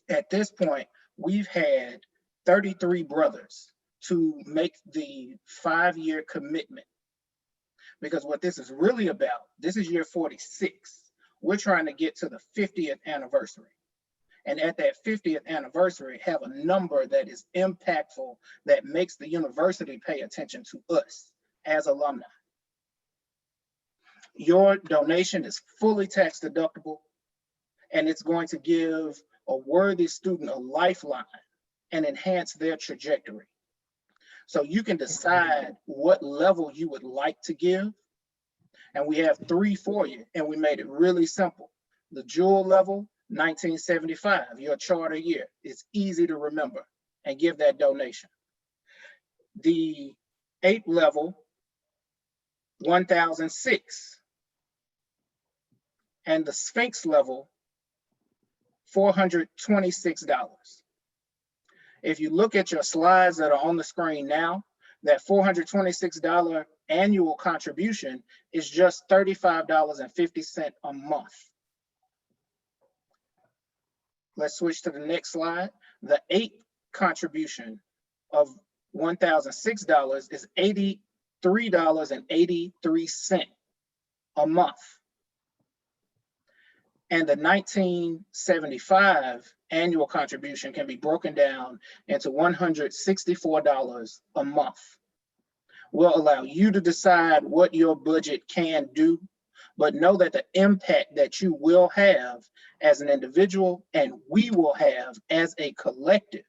At this point, we've had 33 brothers to make the 5-year commitment. Because what this is really about, this is year 46. We're trying to get to the 50th anniversary. And at that 50th anniversary, have a number that is impactful, that makes the university pay attention to us as alumni. Your donation is fully tax deductible, and it's going to give a worthy student a lifeline and enhance their trajectory. So you can decide what level you would like to give. And we have 3 for you, and we made it really simple. The jewel level, 1975, your charter year. It's easy to remember and give that donation. The 8 level, 1006. And the Sphinx level, $426. If you look at your slides that are on the screen now, that $426 annual contribution is just $35.50 a month. Let's switch to the next slide. The 8 contribution of $1,006 is $83.83 a month. And the 1975 annual contribution can be broken down into $164 a month. We'll allow you to decide what your budget can do, but know that the impact that you will have as an individual and we will have as a collective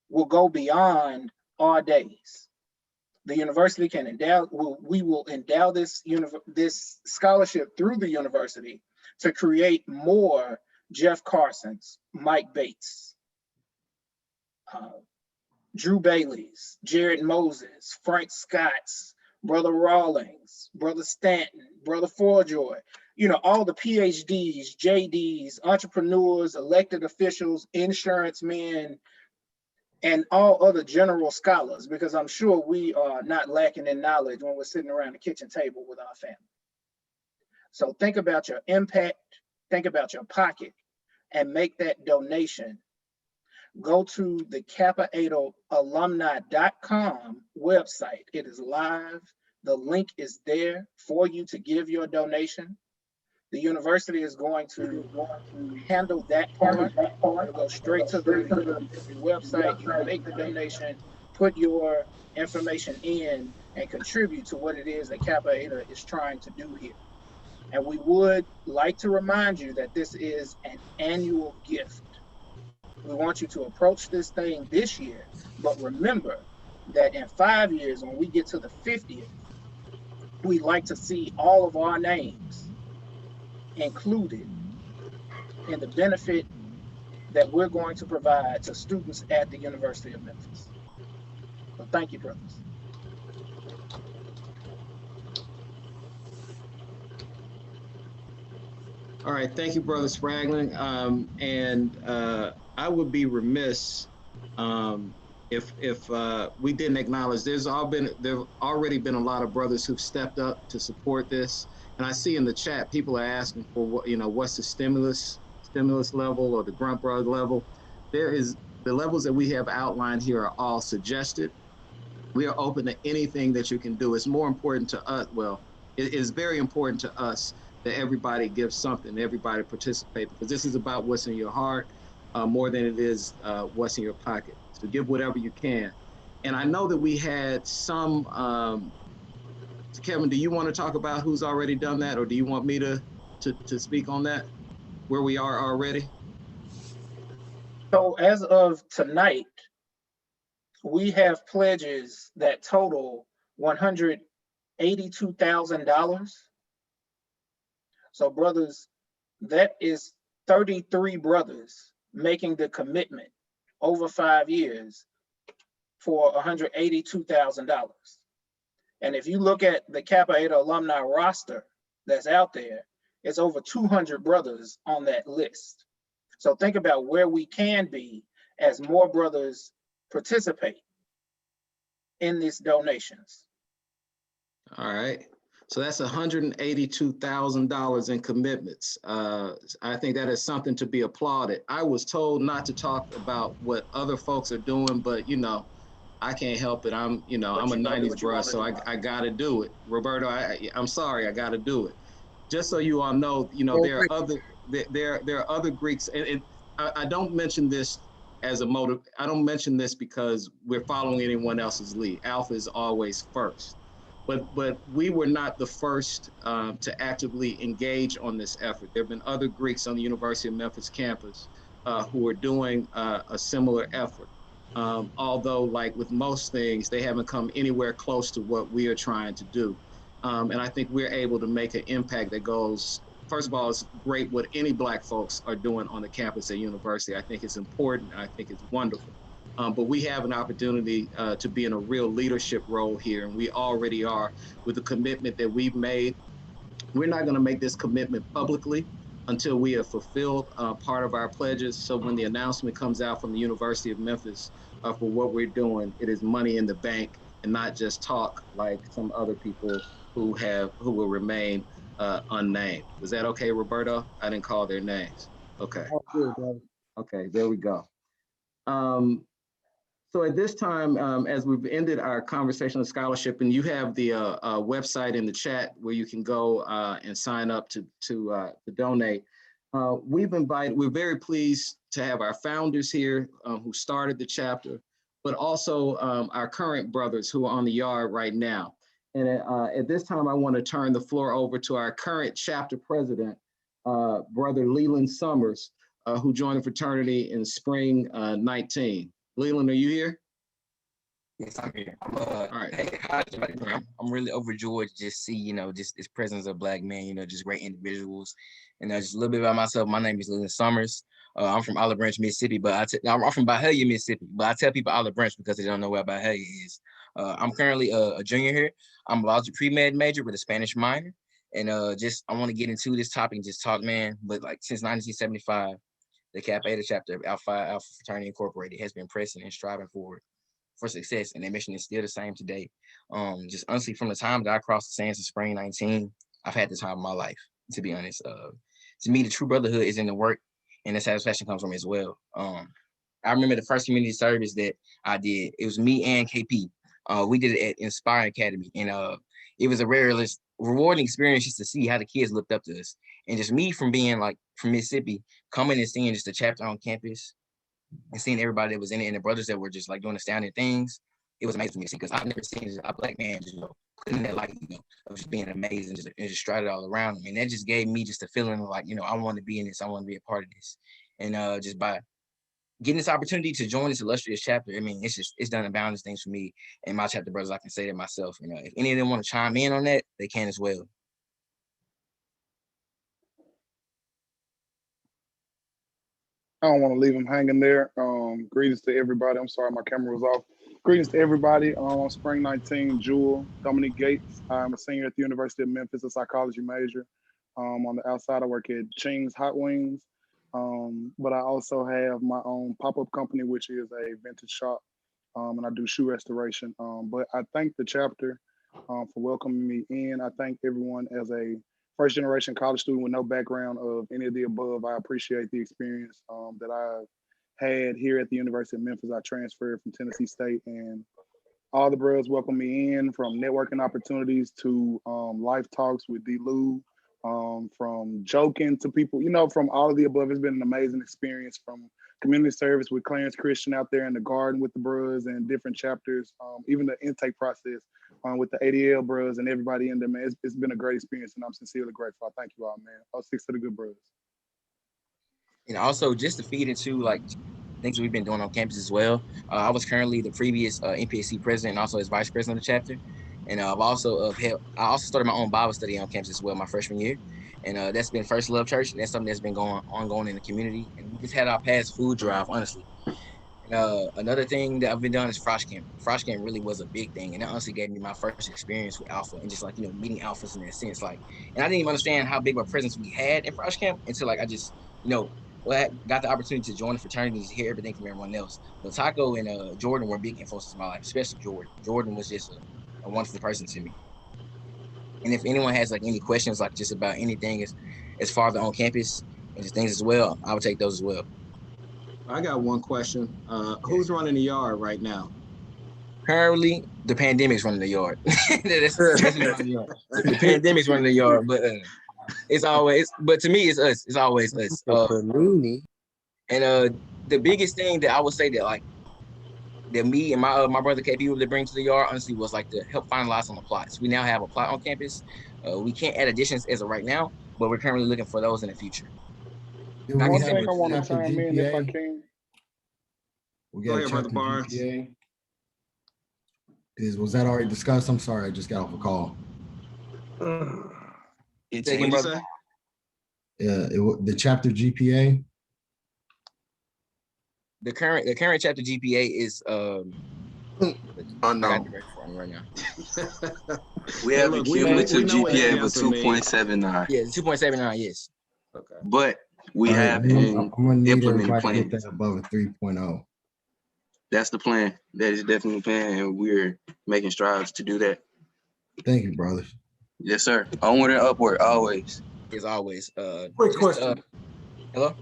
will go beyond our days. The university can endow, we will endow this scholarship through the university to create more Jeff Carsons, Mike Bates, Drew Bailey's, Jared Moses, Frank Scott's, Brother Rawlings, Brother Stanton, Brother Forjoy. you know, all the PhDs, JDs, entrepreneurs, elected officials, insurance men, and all other general scholars, because I'm sure we are not lacking in knowledge when we're sitting around the kitchen table with our family. So think about your impact, think about your pocket, and make that donation. Go to the KappaEdaAlumni.com website. It is live. The link is there for you to give your donation. The university is going to handle that part. It'll go straight to the website. You make the donation, put your information in, and contribute to what it is that Kappa Eta is trying to do here. And we would like to remind you that this is an annual gift. We want you to approach this thing this year, but remember that in 5 years, when we get to the 50th, we'd like to see all of our names included in the benefit that we're going to provide to students at the University of Memphis. So thank you, brothers. All right, thank you, Brother Spragling. I would be remiss if we didn't acknowledge there's already been a lot of brothers who've stepped up to support this. And I see in the chat people are asking for what, you know, what's the stimulus level or the Grunt Brother level. The levels that we have outlined here are all suggested. We are open to anything that you can do. It's more important to us. Well, it is very important to us that everybody gives something, everybody participate, because this is about what's in your heart more than it is what's in your pocket. So give whatever you can. And I know that we had some, Kevin, do you want to talk about who's already done that, or do you want me to speak on that, where we are already? So as of tonight, we have pledges that total $182,000. So brothers, that is 33 brothers making the commitment over 5 years for $182,000. And if you look at the Kappa Eta alumni roster that's out there, it's over 200 brothers on that list. So think about where we can be as more brothers participate in these donations. All right. So that's $182,000 in commitments. I think that is something to be applauded. I was told not to talk about what other folks are doing, but you know, I can't help it. I'm a 90s bruh, so I gotta do it. Roberto, I'm sorry, I gotta do it. Just so you all know, there are other Greeks, and I don't mention this as a motive. I don't mention this because we're following anyone else's lead. Alpha is always first. But we were not the first to actively engage on this effort. There have been other Greeks on the University of Memphis campus who are doing a similar effort. Although, like with most things, they haven't come anywhere close to what we are trying to do. And I think we're able to make an impact that goes, first of all, it's great what any Black folks are doing on the campus at university. I think it's important, and I think it's wonderful. But we have an opportunity to be in a real leadership role here, and we already are with the commitment that we've made. We're not going to make this commitment publicly until we have fulfilled part of our pledges. So when the announcement comes out from the University of Memphis for what we're doing, it is money in the bank and not just talk like some other people who will remain unnamed. Was that okay, Roberto? I didn't call their names. Okay. Okay, there we go. So at this time, as we've ended our conversation on scholarship, and you have the website in the chat where you can go and sign up to donate. We're very pleased to have our founders here who started the chapter, but also our current brothers who are on the yard right now. And at this time, I want to turn the floor over to our current chapter president, Brother Leland Summers, who joined the fraternity in spring 19. Leland, are you here? Yes, I'm here. All right. Hey, hi, I'm really overjoyed to just see, just this presence of Black men, just great individuals. And just a little bit about myself. My name is Leland Summers. I'm from Olive Branch, Mississippi, but I'm from Byhalia, Mississippi. But I tell people Olive Branch because they don't know where Byhalia is. I'm currently a junior here. I'm a biology pre-med major with a Spanish minor. And just I want to get into this topic and just talk, man. But like since 1975, the Kappa Eta chapter of Alpha Phi Alpha Fraternity Incorporated has been pressing and striving for success, and their mission is still the same today. Just honestly, from the time that I crossed the sands in spring 19, I've had the time of my life, to be honest. To me, the true brotherhood is in the work, and the satisfaction comes from it as well. I remember the first community service that I did. It was me and KP. We did it at Inspire Academy, and it was a rewarding experience just to see how the kids looked up to us. And just me from being like from Mississippi, coming and seeing just a chapter on campus and seeing everybody that was in it and the brothers that were just like doing astounding things, it was amazing to me to see, because I've never seen a black man just, putting that light, of just being amazing, and just strutted all around him. And that just gave me just a feeling of like, I want to be in this, I want to be a part of this. And just by getting this opportunity to join this illustrious chapter, I mean, it's done and boundless things for me and my chapter brothers. I can say that myself. If any of them want to chime in on that, they can as well. I don't want to leave them hanging there. Greetings to everybody. I'm sorry, my camera was off. Greetings to everybody. Spring 19, Jewel, Dominique Gates. I'm a senior at the University of Memphis, a psychology major. On the outside, I work at Ching's Hot Wings. But I also have my own pop-up company, which is a vintage shop, and I do shoe restoration. But I thank the chapter for welcoming me in. I thank everyone as a first-generation college student with no background of any of the above. I appreciate the experience that I've had here at the University of Memphis. I transferred from Tennessee State, and all the brothers welcomed me in, from networking opportunities to life talks with D. Lou, from joking to people, from all of the above. It's been an amazing experience, from community service with Clarence Christian out there in the garden with the bros and different chapters, even the intake process with the ADL bros and everybody in there, man. It's been a great experience, and I'm sincerely grateful. I thank you all, man. All six to the good brothers. And also just to feed into like things we've been doing on campus as well. I was currently the previous NPSC president and also as vice president of the chapter. And I also started my own Bible study on campus as well my freshman year. And that's been First Love Church. And that's something that's been ongoing in the community. And we just had our past food drive, honestly. And another thing that I've been doing is Frosh Camp. Frosh Camp really was a big thing. And that honestly gave me my first experience with Alpha and just like, meeting Alphas in that sense. Like, and I didn't even understand how big of a presence we had in Frosh Camp until like I just, I got the opportunity to join the fraternities, to hear everything from everyone else. But Taco and Jordan were big influences in my life, especially Jordan. Jordan was just a wonderful person to me. And if anyone has like any questions, like just about anything as far as on campus and just things as well, I would take those as well. I got one question. Who's running the yard right now? Currently, the pandemic's running the yard. that's running the yard. The pandemic's running the yard, but it's always, but to me, it's us. It's always us. And the biggest thing that I would say that like that me and my brother KP would bring to the yard, honestly, was like to help finalize on the plots. We now have a plot on campus. We can't add additions as of right now, but we're currently looking for those in the future. One thing I want to chime in if I can. Go ahead, Brother Barnes. Was that already discussed? I'm sorry, I just got off a call. The chapter GPA. The current chapter GPA is unknown right now. We have a cumulative GPA of 2.79. Yeah, 2.79. Yes. Okay. But we have an implemented plan. Get that above a 3.0. That's the plan. That is definitely the plan, and we're making strides to do that. Thank you, brothers. Yes, sir. Onward and upward, always. As always. Quick question. Hello?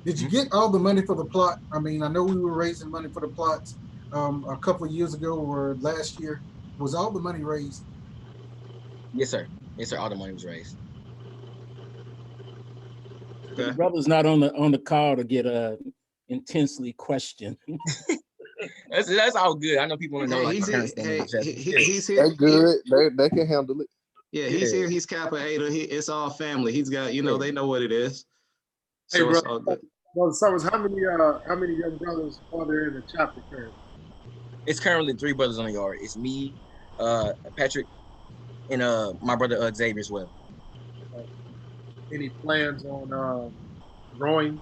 Did you get all the money for the plot? I mean, I know we were raising money for the plots a couple of years ago or last year. Was all the money raised? Yes, sir. Yes, sir. All the money was raised. Okay. The brother's not on the call to get intensely questioned. That's all good. I know people want to know. Like, he's here. That's good. They can handle it. Yeah, he's here. He's Kappa Eta. It's all family. He's got, they know what it is. So hey, brother. Well, Summers, how many young brothers are there in the chapter currently? It's currently 3 brothers on the yard. It's me, Patrick, and my brother Xavier as well. Any plans on growing?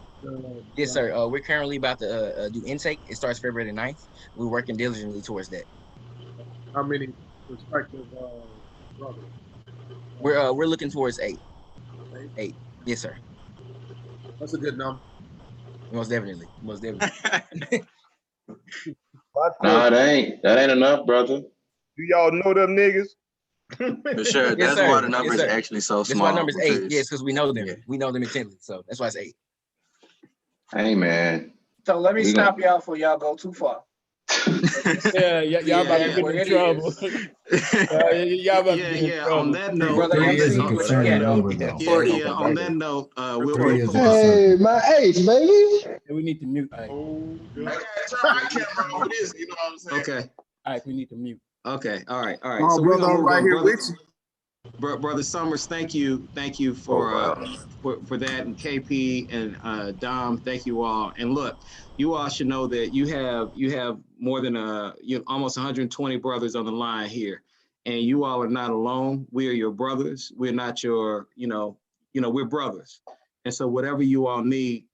Yes, sir. We're currently about to do intake. It starts February 9th. We're working diligently towards that. How many prospective brothers? We're looking towards 8. 8. Yes, sir. That's a good number. Most definitely. Most definitely. Nah, that ain't enough, brother. Do y'all know them niggas? For sure. Yes, That's sir. why the Yes, number is sir. actually so That's small. why number's 8. because- Yes, because we know them. We know them intently. So that's why it's 8. Hey, man. So let me We stop y'all before y'all go too far. Yeah, y'all about to get Where in it trouble. Y'all about to get in trouble. On that note, Brother Three is MC, a what you concerning got? number, though. on that note, we'll Three wait is for a concern. Hey, my age, baby. We need to mute. All right. I can't remember this, you know what I'm saying? Okay. All right, we need to mute. Okay. All right. All right. Oh, So we're brother, gonna I'm move right on. here Brother, with you. Brother Summers, thank you for for that, and KP and Dom, thank you all. And look, you all should know that you have more than almost 120 brothers on the line here, and you all are not alone. We are your brothers. We're not your we're brothers, and so whatever you all need,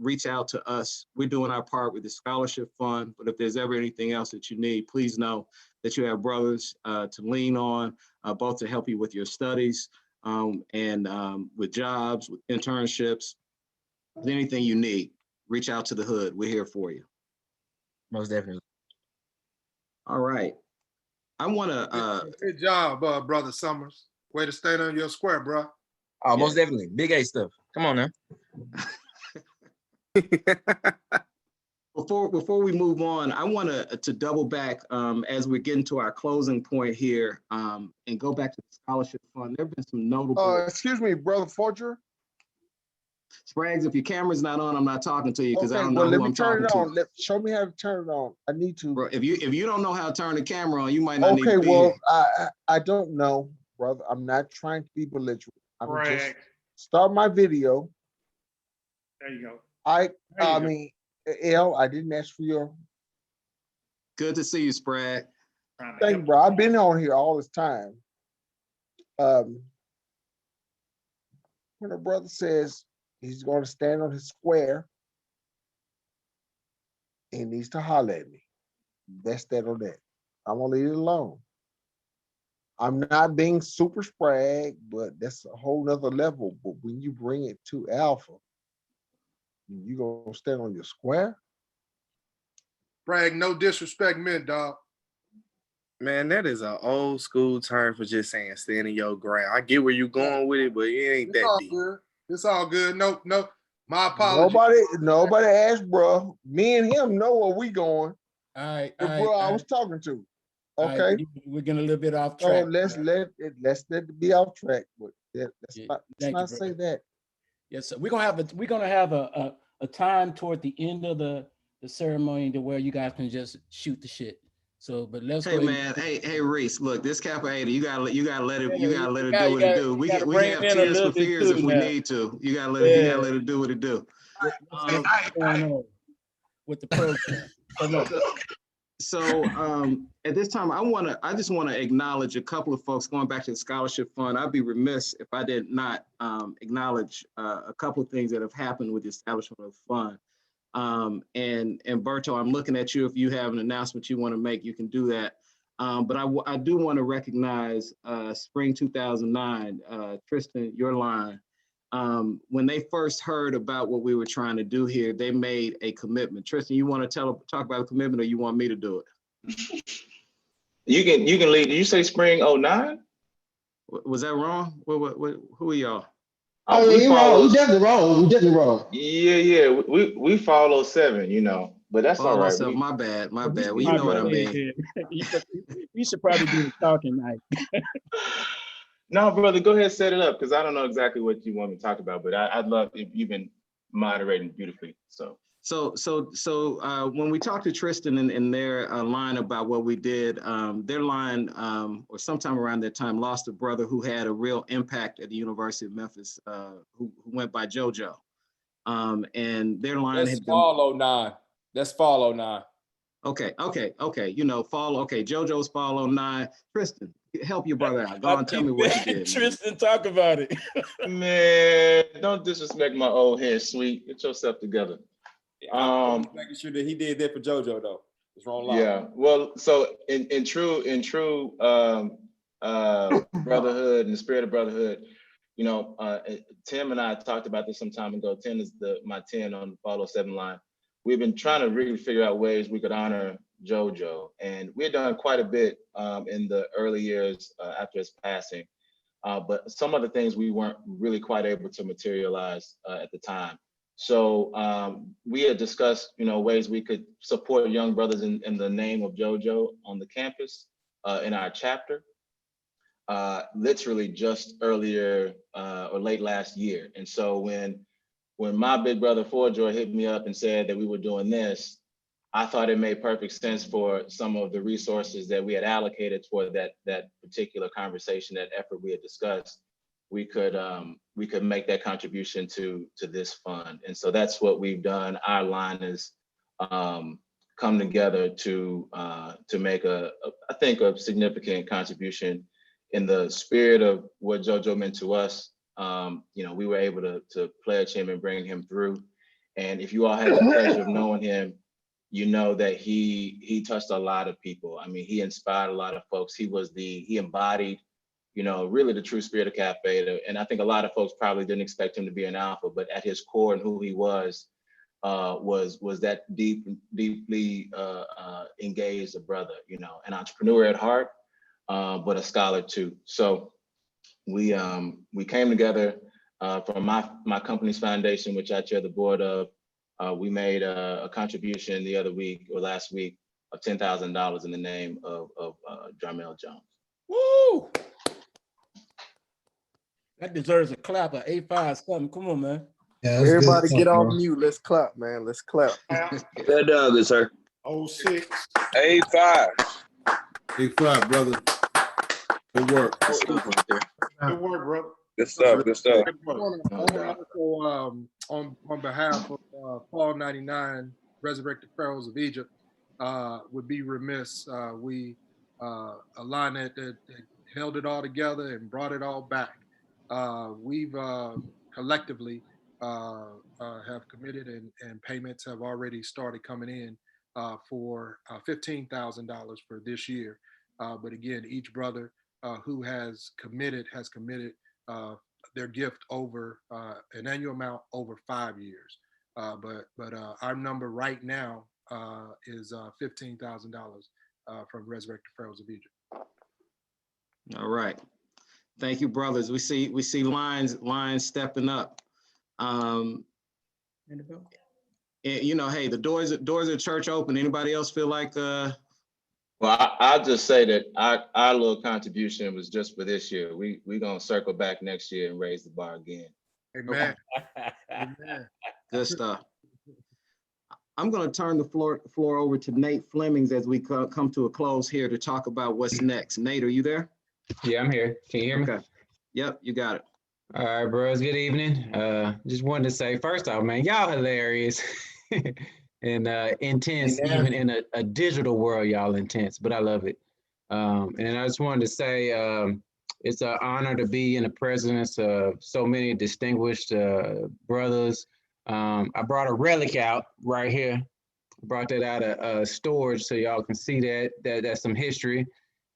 reach out to us. We're doing our part with the scholarship fund, but if there's ever anything else that you need, please know that you have brothers to lean on, both to help you with your studies and with jobs, with internships, with anything you need. Reach out to the hood. We're here for you. Most definitely. All right. I want to. Good job, Brother Summers. Way to stand on your square, bro. Oh, most definitely. Big A stuff. Come on now. Before we move on, I want to double back as we're getting to our closing point here and go back to the scholarship fund. There have been some notable. Excuse me, Brother Forger. Sprags, if your camera's not on, I'm not talking to you because I don't know well, let who me I'm turn talking it to. on. Show me how to turn it on. I need to. Bro, if you don't know how to turn the camera on, you might not need Okay, to be well, here. I don't know, brother. I'm not trying to be belligerent. I'm just Brag. start my video. There you go. I go. mean, L, I didn't ask for your. Good to see you, Sprag. Thank you, bro. I've been on here all this time. When a brother says he's going to stand on his square, he needs to holler at me. That's that or that. I'm gonna leave it alone. I'm not being super Sprag, but that's a whole nother level. But when you bring it to Alpha, you gonna stand on your square? Bragg, no disrespect meant, dog. Man, that is an old school term for just saying standing your ground. I get where you're going with it, but it ain't It's that all deep. good. It's all good. No, my apologies. Nobody asked, bro. Me and him know where we going. All right. The bro I was talking to. Okay. All right, we're getting a little bit off So track. let's let it be off track, but let's Thank not you, say brother. that. Yes, sir. We're gonna have a time toward the end of the ceremony to where you guys can just shoot the shit. So, but let's Hey go. man, hey Reese, look, this Kappa 80, you gotta let it Yeah, do what it do. We can have tears for fears if we need to. You gotta let it do what it do. What's going on with the program? So at this time, I just want to acknowledge a couple of folks going back to the scholarship fund. I'd be remiss if I did not acknowledge a couple of things that have happened with the establishment of the fund. And Berto, I'm looking at you. If you have an announcement you want to make, you can do that. But I do want to recognize spring 2009, Tristan, your line. When they first heard about what we were trying to do here, they made a commitment. Tristan, you want to talk about a commitment, or you want me to do it? You can lead. Did you say spring 09? Was that wrong? Who are y'all? Oh, We follow. We definitely wrong. We definitely wrong. Yeah. We follow 7, but that's all right. My bad. Well, you know what I mean. You should probably do the talking, Mike. No, brother, go ahead and set it up because I don't know exactly what you want me to talk about, but I'd love if you've been moderating beautifully. So when we talked to Tristan in their line about what we did, their line, or sometime around that time, lost a brother who had a real impact at the University of Memphis, who went by JoJo. And their line That's had been fall 09. That's fall 09. Okay. Fall. Okay, JoJo's fall 09. Tristan, help your brother out. Go on, tell me what you did. Tristan, talk about it. Man, don't disrespect my old head, sweet. Get yourself together. I'm making sure that he did that for JoJo though. It's wrong line. Yeah. Well, so in true brotherhood and the spirit of brotherhood. You know, Tim and I talked about this some time ago. Tim is my 10 on the Follow 7 line. We've been trying to really figure out ways we could honor JoJo, and we had done quite a bit in the early years after his passing. But some of the things we weren't really quite able to materialize at the time. So we had discussed, you know, ways we could support young brothers in the name of JoJo on the campus in our chapter, literally just earlier or late last year. And so when my big brother ForJoy hit me up and said that we were doing this, I thought it made perfect sense for some of the resources that we had allocated toward that particular conversation, that effort we had discussed. We could make that contribution to this fund. And so that's what we've done. Our line is come together to make I think a significant contribution in the spirit of what JoJo meant to us. You know, we were able to pledge him and bring him through. And if you all had the pleasure of knowing him, you know that he touched a lot of people. I mean, he inspired a lot of folks. He embodied, you know, really the true spirit of Kappa Beta. And I think a lot of folks probably didn't expect him to be an alpha, but at his core and who he was that deeply engaged a brother, you know, an entrepreneur at heart, but a scholar too. So we came together from my company's foundation, which I chair the board of. We made a contribution the other week or last week of $10,000 in the name of Jarmel Jones. Woo! That deserves a clap, a A5 something. Come on, man. Yeah, Everybody get off mute. Let's clap, man. Let's clap. Well done, good sir. 06. A5. A5, brother. Good work. Good work, brother. Good stuff, good stuff. I want to also, on behalf of Paul 99, Resurrected Pharaohs of Egypt, would be remiss. We a line that held it all together and brought it all back. We've collectively have committed and payments have already started coming in for $15,000 for this year. But again, each brother who has committed their gift over an annual amount over 5 years. But our number right now is $15,000 from Resurrected Pharaohs of Egypt. All right. Thank you, brothers. We see lines stepping up. You know, hey, the doors of church open. Anybody else feel like Well, I'll just say that our little contribution was just for this year. We're gonna circle back next year and raise the bar again. Amen. Amen. Good stuff. I'm going to turn the floor over to Nate Flemings as we come to a close here to talk about what's next. Nate, are you there? Yeah, I'm here. Can you hear me? Okay. Yep, you got it. All right, bros. Good evening. Just wanted to say, first off, man, y'all hilarious and intense, even in a digital world, y'all intense, but I love it. And I just wanted to say it's an honor to be in the presence of so many distinguished brothers. I brought a relic out right here. Brought that out of storage so y'all can see that's some history.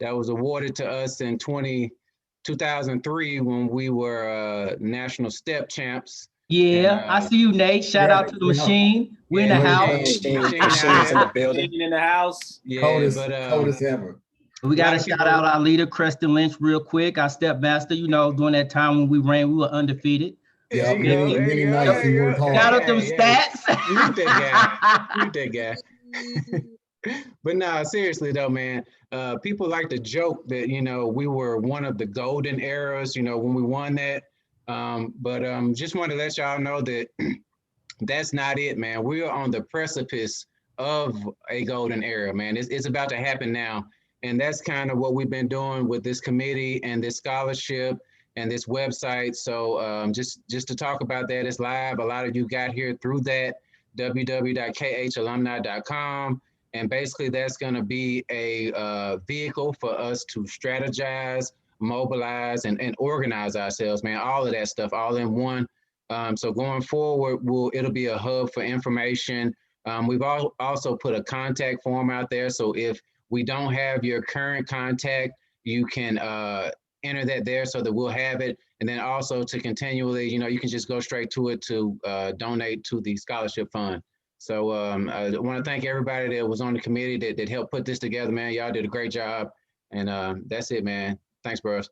That was awarded to us in 2003 when we were national step champs. Yeah, and, I see you, Nate. Shout out to the machine. We're in the house. Machine's in the building. In the house. Yeah, coldest ever. We got to shout out our leader, Preston Lynch, real quick. Our step master, you know, during that time when we ran, we were undefeated. Yeah, many nights you worked hard. Shout out them stats. You that guy. But no, seriously though, man, people like to joke that, you know, we were one of the golden eras, you know, when we won that. But just wanted to let y'all know that that's not it, man. We are on the precipice of a golden era, man. It's about to happen now. And that's kind of what we've been doing with this committee and this scholarship and this website. So just to talk about that, it's live. A lot of you got here through that, www.khalumni.com. And basically that's gonna be a vehicle for us to strategize, mobilize, and organize ourselves, man. All of that stuff, all in one. So going forward, it'll be a hub for information. We've also put a contact form out there. So if we don't have your current contact, you can enter that there so that we'll have it. And then also to continually, you can just go straight to it to donate to the scholarship fund. So I want to thank everybody that was on the committee that helped put this together, man. Y'all did a great job. And that's it, man. Thanks, bros.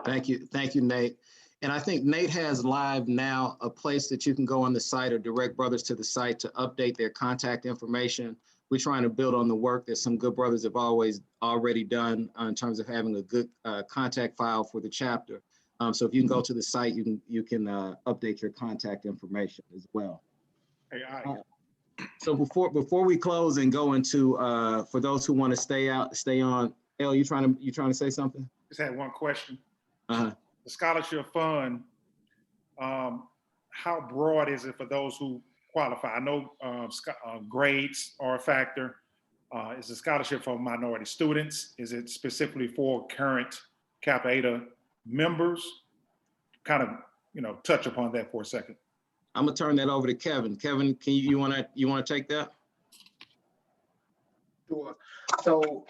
Thank you, Nate. And I think Nate has live now a place that you can go on the site or direct brothers to the site to update their contact information. We're trying to build on the work that some good brothers have already done in terms of having a good contact file for the chapter. So if you can go to the site, you can update your contact information as well. Hey, So before we close and go into for those who want to stay on, El, you trying to say something? just had one question. Uh-huh. The scholarship fund, how broad is it for those who qualify? I know grades are a factor. Is the scholarship for minority students? Is it specifically for current Kappa Eta members? Kind of, touch upon that for a second. I'm gonna turn that over to Kevin. Kevin, can you wanna take that? Sure. So,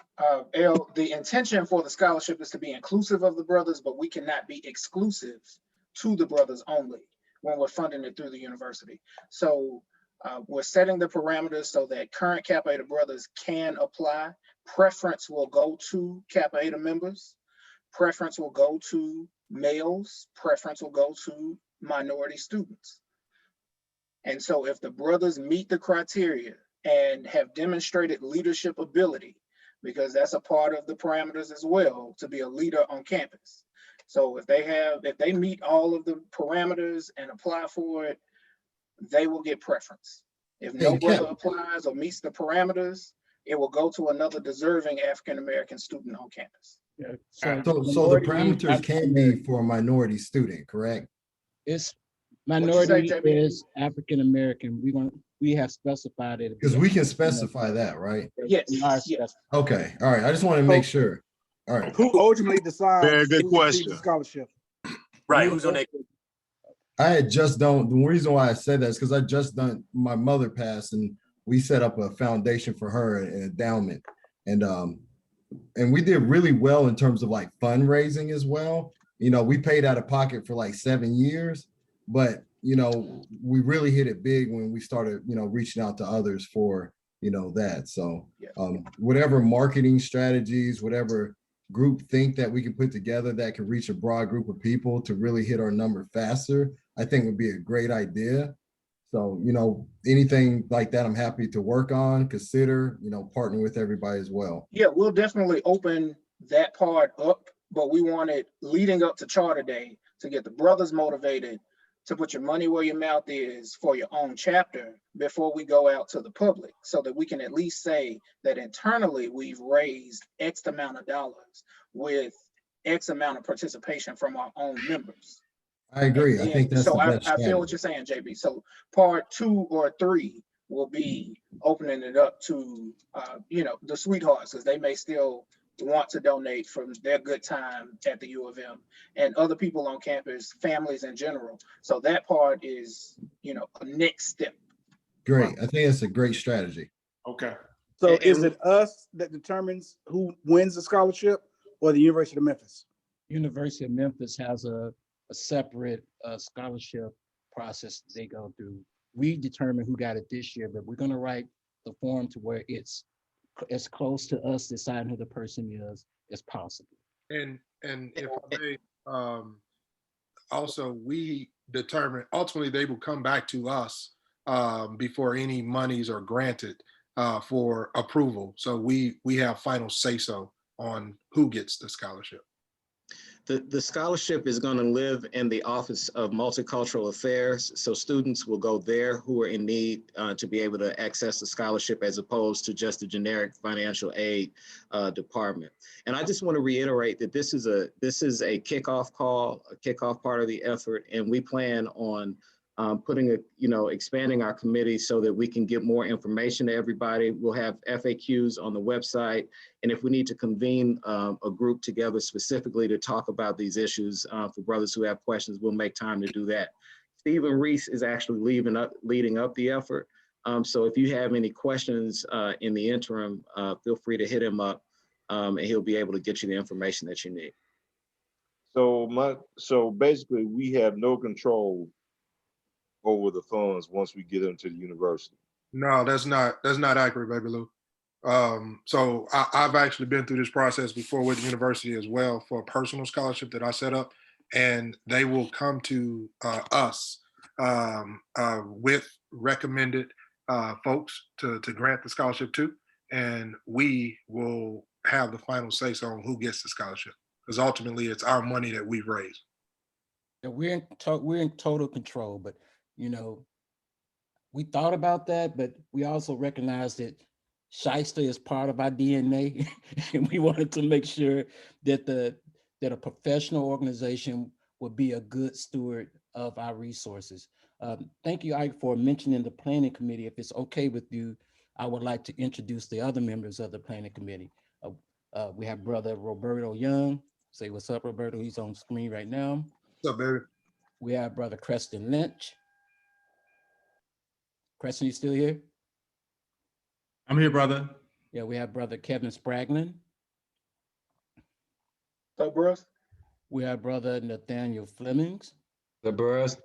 El, the intention for the scholarship is to be inclusive of the brothers, but we cannot be exclusive to the brothers only when we're funding it through the university. So we're setting the parameters so that current Kappa Eta brothers can apply. Preference will go to Kappa Eta members. Preference will go to males. Preference will go to minority students. And so if the brothers meet the criteria and have demonstrated leadership ability, because that's a part of the parameters as well, to be a leader on campus. So if they meet all of the parameters and apply for it, they will get preference. If no brother applies or meets the parameters, it will go to another deserving African-American student on campus. Yeah. So the parameters can be for a minority student, correct? It's minority is African-American. We have specified it. Because we can specify that, right? Yes. Okay. All right. I just want to make sure. All right. Who ultimately decides? Very good who question. receives the scholarship? Right. Who's on that? I had just done, the reason why I said that is because I just done, my mother passed and we set up a foundation for her, an endowment. And we did really well in terms of like fundraising as well. We paid out of pocket for like 7 years, but we really hit it big when we started, reaching out to others for, that. So whatever marketing strategies, whatever group think that we can put together that can reach a broad group of people to really hit our number faster, I think would be a great idea. So, anything like that, I'm happy to work on, consider, partner with everybody as well. Yeah, we'll definitely open that part up, but we want it leading up to Charter Day to get the brothers motivated to put your money where your mouth is for your own chapter before we go out to the public, so that we can at least say that internally we've raised X amount of dollars with X amount of participation from our own members. I agree. I think that's so. The best I feel what you're saying, JB. So part 2 or 3 will be opening it up to the sweethearts, because they may still want to donate from their good time at the U of M, and other people on campus, families in general. So that part is, a next step. Great. I think that's a great strategy. Okay. So is it us that determines who wins the scholarship, or the University of Memphis? University of Memphis has a separate scholarship process they go through. We determine who got it this year, but we're going to write the form to where it's as close to us deciding who the person is as possible. And if I may, also we determine, ultimately they will come back to us before any monies are granted for approval. So we have final say-so on who gets the scholarship. The scholarship is going to live in the Office of Multicultural Affairs. So students will go there who are in need to be able to access the scholarship, as opposed to just the generic financial aid department. And I just want to reiterate that this is a kickoff call, a kickoff part of the effort. And we plan on expanding our committee so that we can get more information to everybody. We'll have FAQs on the website. And if we need to convene a group together specifically to talk about these issues for brothers who have questions, we'll make time to do that. Stephen Reese is actually leading up the effort. So if you have any questions in the interim, feel free to hit him up. and he'll be able to get you the information that you need. So basically, we have no control over the funds once we get into the university. No, that's not accurate, Baby Lou. So I've actually been through this process before with the university as well for a personal scholarship that I set up, and they will come to us with recommended folks to grant the scholarship to, and we will have the final say so on who gets the scholarship, because ultimately it's our money that we've raised. Yeah, we're in total control, but you know, we thought about that, but we also recognize that Shyster is part of our DNA, and we wanted to make sure that that a professional organization would be a good steward of our resources. Thank you, Ike, for mentioning the planning committee. If it's okay with you, I would like to introduce the other members of the planning committee. We have Brother Roberto Young. Say what's up, Roberto. He's on screen right now. What's up, baby? We have Brother Creston Lynch. Creston, you still here? I'm here, brother. Yeah, we have Brother Kevin Spraglin. So, bros. We have Brother Nathaniel Flemings. The bros.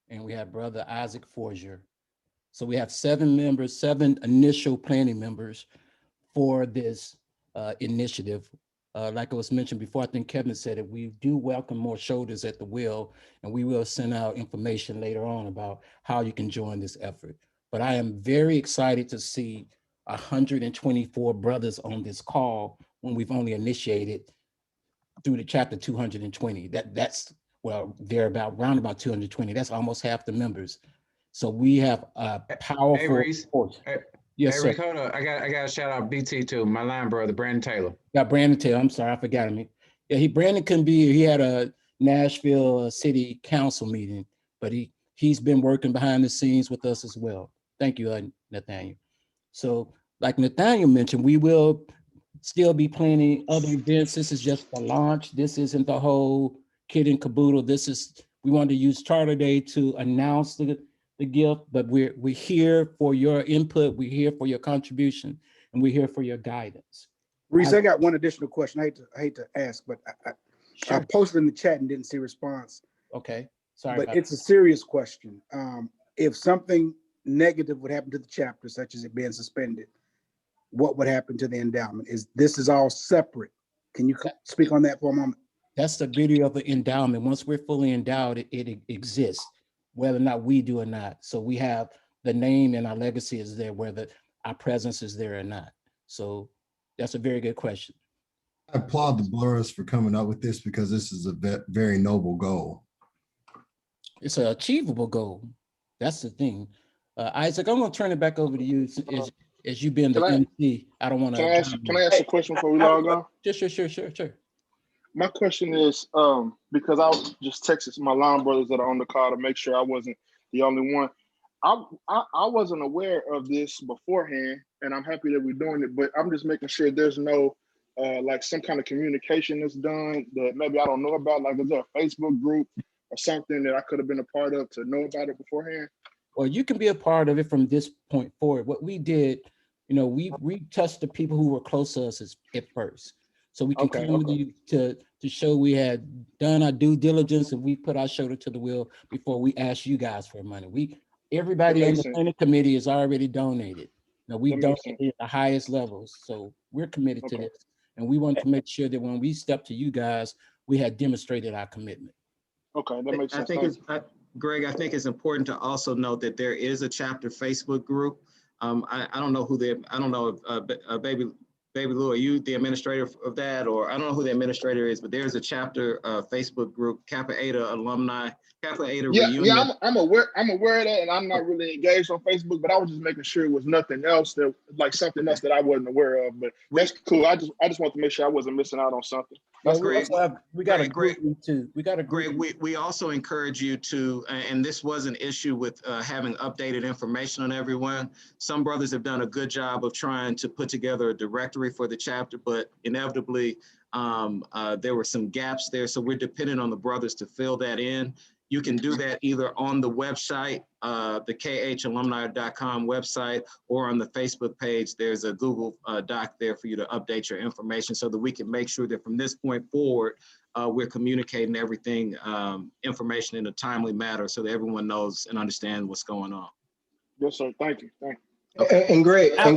And we have Brother Isaac Forger. So we have 7 members, 7 initial planning members for this initiative. Like it was mentioned before, I think Kevin said it, we do welcome more shoulders at the wheel, and we will send out information later on about how you can join this effort. But I am very excited to see 124 brothers on this call when we've only initiated through the chapter 220. That's, well, they're round about 220. That's almost half the members. So we have a powerful force. Yes, hey, sir. Ricardo, I got to shout out BT too, my line brother, Brandon Taylor. Yeah, Brandon Taylor. I'm sorry, I forgot him. Yeah, Brandon couldn't be here. He had a Nashville City Council meeting, but he's been working behind the scenes with us as well. Thank you, Nathaniel. So, like Nathaniel mentioned, we will still be planning other events. This is just the launch. This isn't the whole kit and caboodle. We wanted to use Charter Day to announce the gift, but we're here for your input. We're here for your contribution, and we're here for your guidance. Reese, I got one additional question. I hate to ask, but I posted in the chat and didn't see a response. Okay, sorry. But it's a serious question. If something negative would happen to the chapter, such as it being suspended, what would happen to the endowment? This is all separate. Can you speak on that for a moment? That's the beauty of the endowment. Once we're fully endowed, it exists, whether or not we do or not. So we have the name and our legacy is there, whether our presence is there or not. So that's a very good question. I applaud the Blurs for coming up with this because this is a very noble goal. It's an achievable goal. That's the thing. Isaac, I'm going to turn it back over to you as you being the MC. I don't want to. Can I ask a question before we log on? Sure. My question is, because I just texted my line brothers that are on the call to make sure I wasn't the only one. I wasn't aware of this beforehand, and I'm happy that we're doing it, but I'm just making sure there's no like some kind of communication that's done that maybe I don't know about. Like, is there a Facebook group or something that I could have been a part of to know about it beforehand? Well, you can be a part of it from this point forward. What we did, we touched the people who were close to us at first. So we can come to show we had done our due diligence and we put our shoulder to the wheel before we asked you guys for money. Everybody on the planning committee has already donated. Now we donated at the highest levels. So we're committed to this. And we want to make sure that when we step to you guys, we had demonstrated our commitment. Okay, that makes sense. Greg, I think it's important to also note that there is a chapter Facebook group. I don't know who I don't know if Baby Lou, are you the administrator of that? Or I don't know who the administrator is, but there's a chapter Facebook group, Kappa Eta alumni, Kappa Eta reunion. Yeah, I'm aware of that, and I'm not really engaged on Facebook, but I was just making sure it was nothing else that, like something else that I wasn't aware of. But that's cool. I just want to make sure I wasn't missing out on something. That's great. We got a group too. We got a Greg, we also encourage you to, and this was an issue with having updated information on everyone. Some brothers have done a good job of trying to put together a directory for the chapter, but inevitably there were some gaps there. So we're dependent on the brothers to fill that in. You can do that either on the website, the khalumni.com website, or on the Facebook page. There's a Google Doc there for you to update your information so that we can make sure that from this point forward, we're communicating everything, information in a timely manner so that everyone knows and understands what's going on. Yes, sir. Thank you. Thank you. Okay. And Greg, I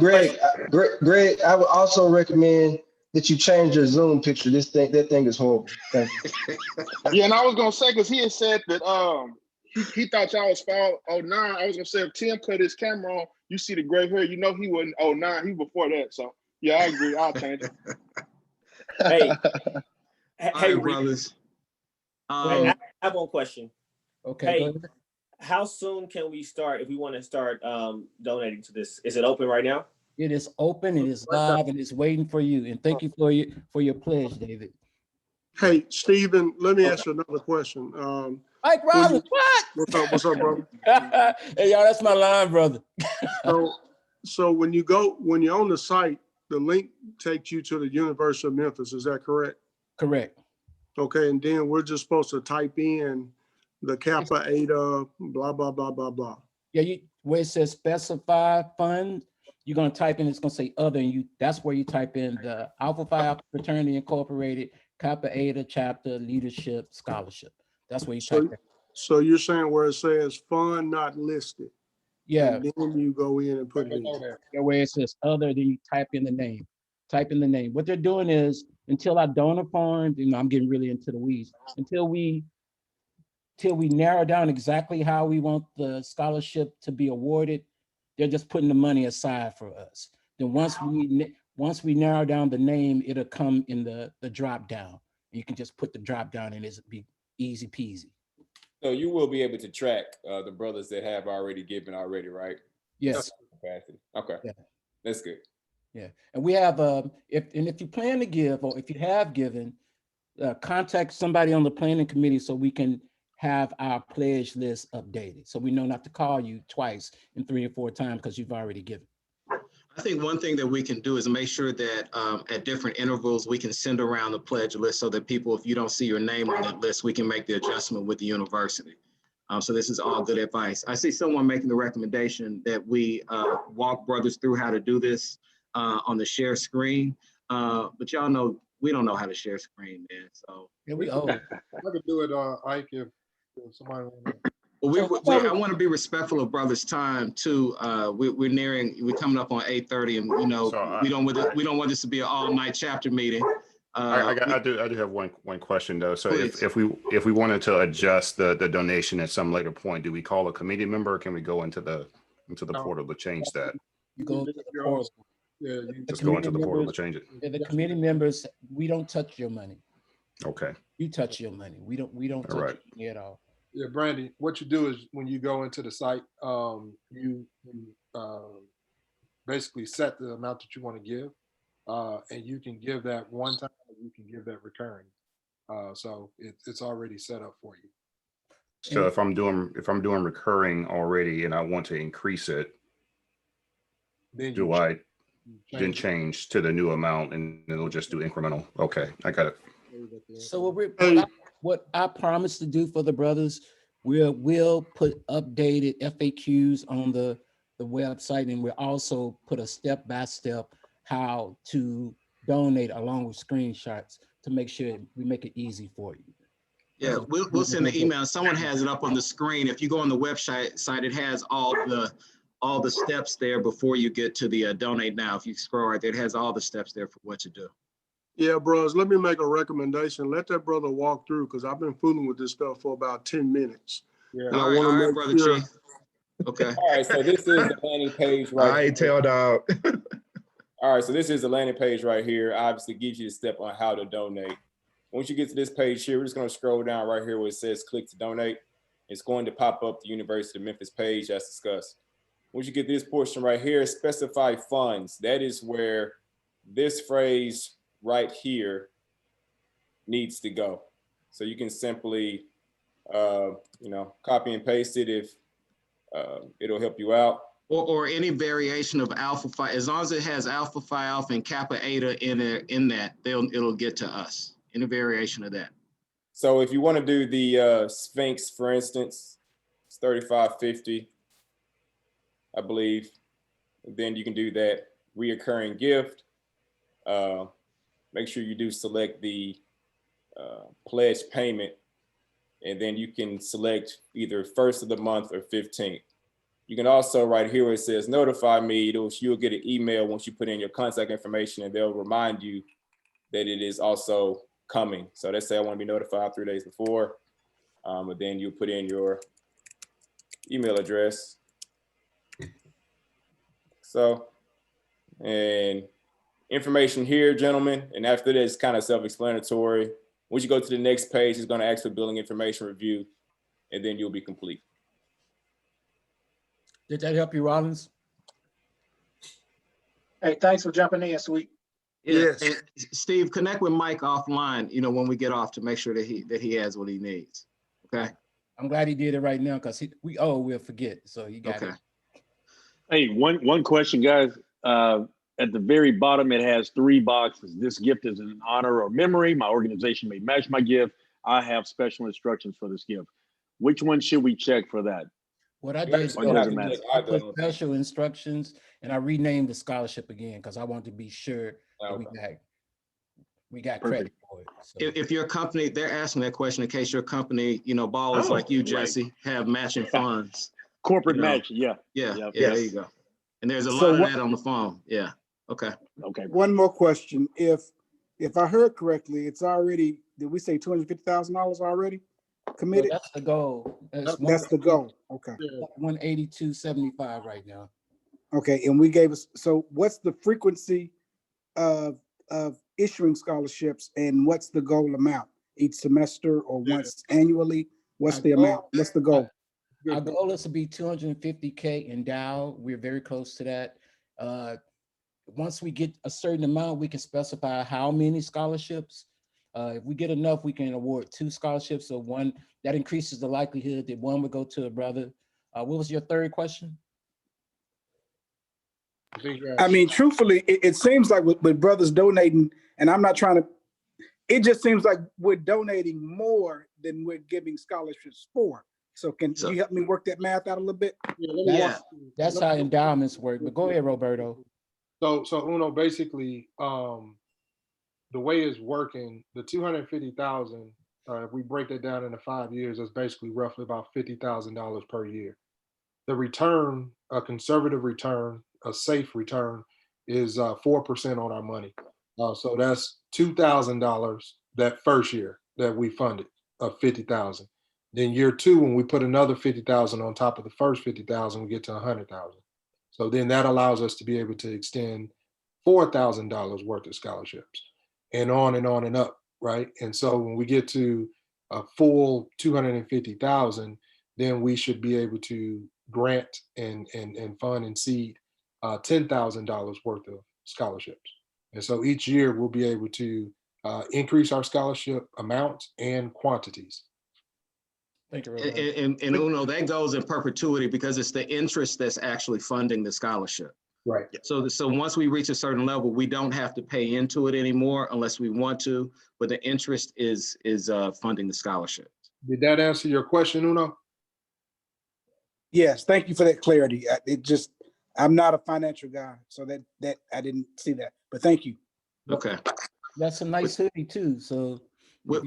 would also recommend that you change your Zoom picture. That thing is horrible. Thank you. Yeah, and I was gonna say, because he had said that he thought y'all was fall 09. I was gonna say if Tim cut his camera on, you see the gray hair, you know he wasn't 09, he was before that. So yeah, I agree. I'll change it. Hey, Hey, brothers. I have one question. Okay. Hey, how soon can we start if we want to start donating to this? Is it open right now? It is open, it is live, and it's waiting for you. And thank you for your pledge, David. Hey, Stephen, let me ask you another question. Mike Rollins, what? What's up, brother? Hey, y'all, that's my line, brother. So when you're on the site, the link takes you to the University of Memphis. Is that correct? Correct. Okay, and then we're just supposed to type in the Kappa Eta, blah, blah, blah, blah, blah. Yeah, where it says specify fund, you're gonna type in, it's gonna say other, and that's where you type in the Alpha Phi Alpha Fraternity Incorporated, Kappa Eta Chapter Leadership Scholarship. That's where you type in. So you're saying where it says fund not listed? Yeah. And then you go in and put it in. Yeah, where it says other, then you type in the name. Type in the name. What they're doing is, until our donor form, I'm getting really into the weeds, until we narrow down exactly how we want the scholarship to be awarded, they're just putting the money aside for us. Then once we narrow down the name, it'll come in the drop down. You can just put the drop down and it'll be easy peasy. So you will be able to track the brothers that have already given already, right? Yes. Okay. Yeah. That's good. Yeah, and we have if you plan to give, or if you have given, contact somebody on the planning committee so we can have our pledge list updated, so we know not to call you twice and 3 or 4 times because you've already given. I think one thing that we can do is make sure that at different intervals, we can send around the pledge list so that people, if you don't see your name on that list, we can make the adjustment with the university. So this is all good advice. I see someone making the recommendation that we walk brothers through how to do this on the share screen. But y'all know, we don't know how to share screen, man. So yeah, we I could do it, Ike, if somebody wants to. Well, I want to be respectful of brothers' time too. We're coming up on 8:30, and you know, we don't want this to be an all-night chapter meeting. I do have one question though. So if we wanted to adjust the donation at some later point, do we call a committee member, or can we go into the portal to change that? You go to the portal. Yeah, just go into the portal to change it. Yeah, the committee members, we don't touch your money. Okay. You touch your money. We don't touch right. it at all. Yeah, Brandy, what you do is when you go into the site, you basically set the amount that you want to give, and you can give that one time, or you can give that recurring. So it's already set up for you. So if I'm doing recurring already and I want to increase it, then do I then change to the new amount and it'll just do incremental? Okay, I got it. So what I promise to do for the brothers, we'll put updated FAQs on the website, and we'll also put a step-by-step how to donate along with screenshots to make sure we make it easy for you. Yeah, we'll send the email. Someone has it up on the screen. If you go on the website, it has all the steps there before you get to the donate now. If you scroll right there, it has all the steps there for what to do. Yeah, bros, let me make a recommendation. Let that brother walk through, because I've been fooling with this stuff for about 10 minutes. Yeah. All right, brother Chief. Okay. All right, so this is the landing page right All right, tail dog. All right, so this is the landing page right here. Obviously gives you the step on how to donate. Once you get to this page here, we're just going to scroll down right here where it says click to donate. It's going to pop up the University of Memphis page as discussed. Once you get this portion right here, specify funds. That is where this phrase right here needs to go. So you can simply, copy and paste it if it'll help you out. Or any variation of Alpha Phi, as long as it has Alpha Phi Alpha and Kappa Eta in that, it'll get to us. Any variation of that. So if you want to do the Sphinx, for instance, it's $35.50, I believe. Then you can do that reoccurring gift. Make sure you do select the pledge payment, and then you can select either 1st of the month or 15th. You can also, right here where it says notify me, you'll get an email once you put in your contact information, and they'll remind you that it is also coming. So let's say I want to be notified 3 days before, but then you put in your email address. So, and information here, gentlemen, and after that, it's kind of self-explanatory. Once you go to the next page, it's going to ask for billing information review, and then you'll be complete. Did that help you, Rollins? Hey, thanks for jumping in, Sweet. Yeah, and Steve, connect with Mike offline, when we get off, to make sure that he has what he needs. Okay. I'm glad he did it right now, because we'll forget. So you got it. Hey, one question, guys. At the very bottom, it has 3 boxes. This gift is in honor or memory. My organization may match my gift. I have special instructions for this gift. Which one should we check for that? What I did, Or doesn't matter? I put special instructions, and I renamed the scholarship again because I wanted to be sure that we got credit for it. So. If your company, they're asking that question in case your company, ballers like you, Jesse, have matching funds. Corporate match, yeah. Yeah, there you go. And there's a lot of that on the phone. Yeah. Okay. One more question. If I heard correctly, it's already, did we say $250,000 already committed? Well, that's the goal. That's the goal. Okay. 182.75 right now. Okay, and we gave us, so what's the frequency of issuing scholarships, and what's the goal amount? Each semester or once annually? What's the amount? What's the goal? Our goal is to be 250K endowed. We're very close to that. Once we get a certain amount, we can specify how many scholarships. If we get enough, we can award 2 scholarships. So one, that increases the likelihood that one would go to a brother. What was your third question? I mean, truthfully, it seems like with brothers donating, and I'm not trying to, it just seems like we're donating more than we're giving scholarships for. So can you help me work that math out a little bit? That's how endowments work. But go ahead, Roberto. So Uno, basically, the way it's working, the 250,000, if we break that down into 5 years, that's basically roughly about $50,000 per year. The return, a conservative return, a safe return, is 4% on our money. So that's $2,000 that first year that we funded of 50,000. Then year 2, when we put another 50,000 on top of the first 50,000, we get to 100,000. So then that allows us to be able to extend $4,000 worth of scholarships, and on and up, right? And so when we get to a full 250,000, then we should be able to grant and fund and seed $10,000 worth of scholarships. And so each year we'll be able to increase our scholarship amounts and quantities. Thank you, and Uno, that goes in perpetuity because it's the interest that's actually funding the scholarship. Right. So once we reach a certain level, we don't have to pay into it anymore unless we want to, but the interest is funding the scholarship. Did that answer your question, Uno? Yes, thank you for that clarity. I'm not a financial guy, so that I didn't see that, but thank you. Okay. That's a nice hoodie too. So with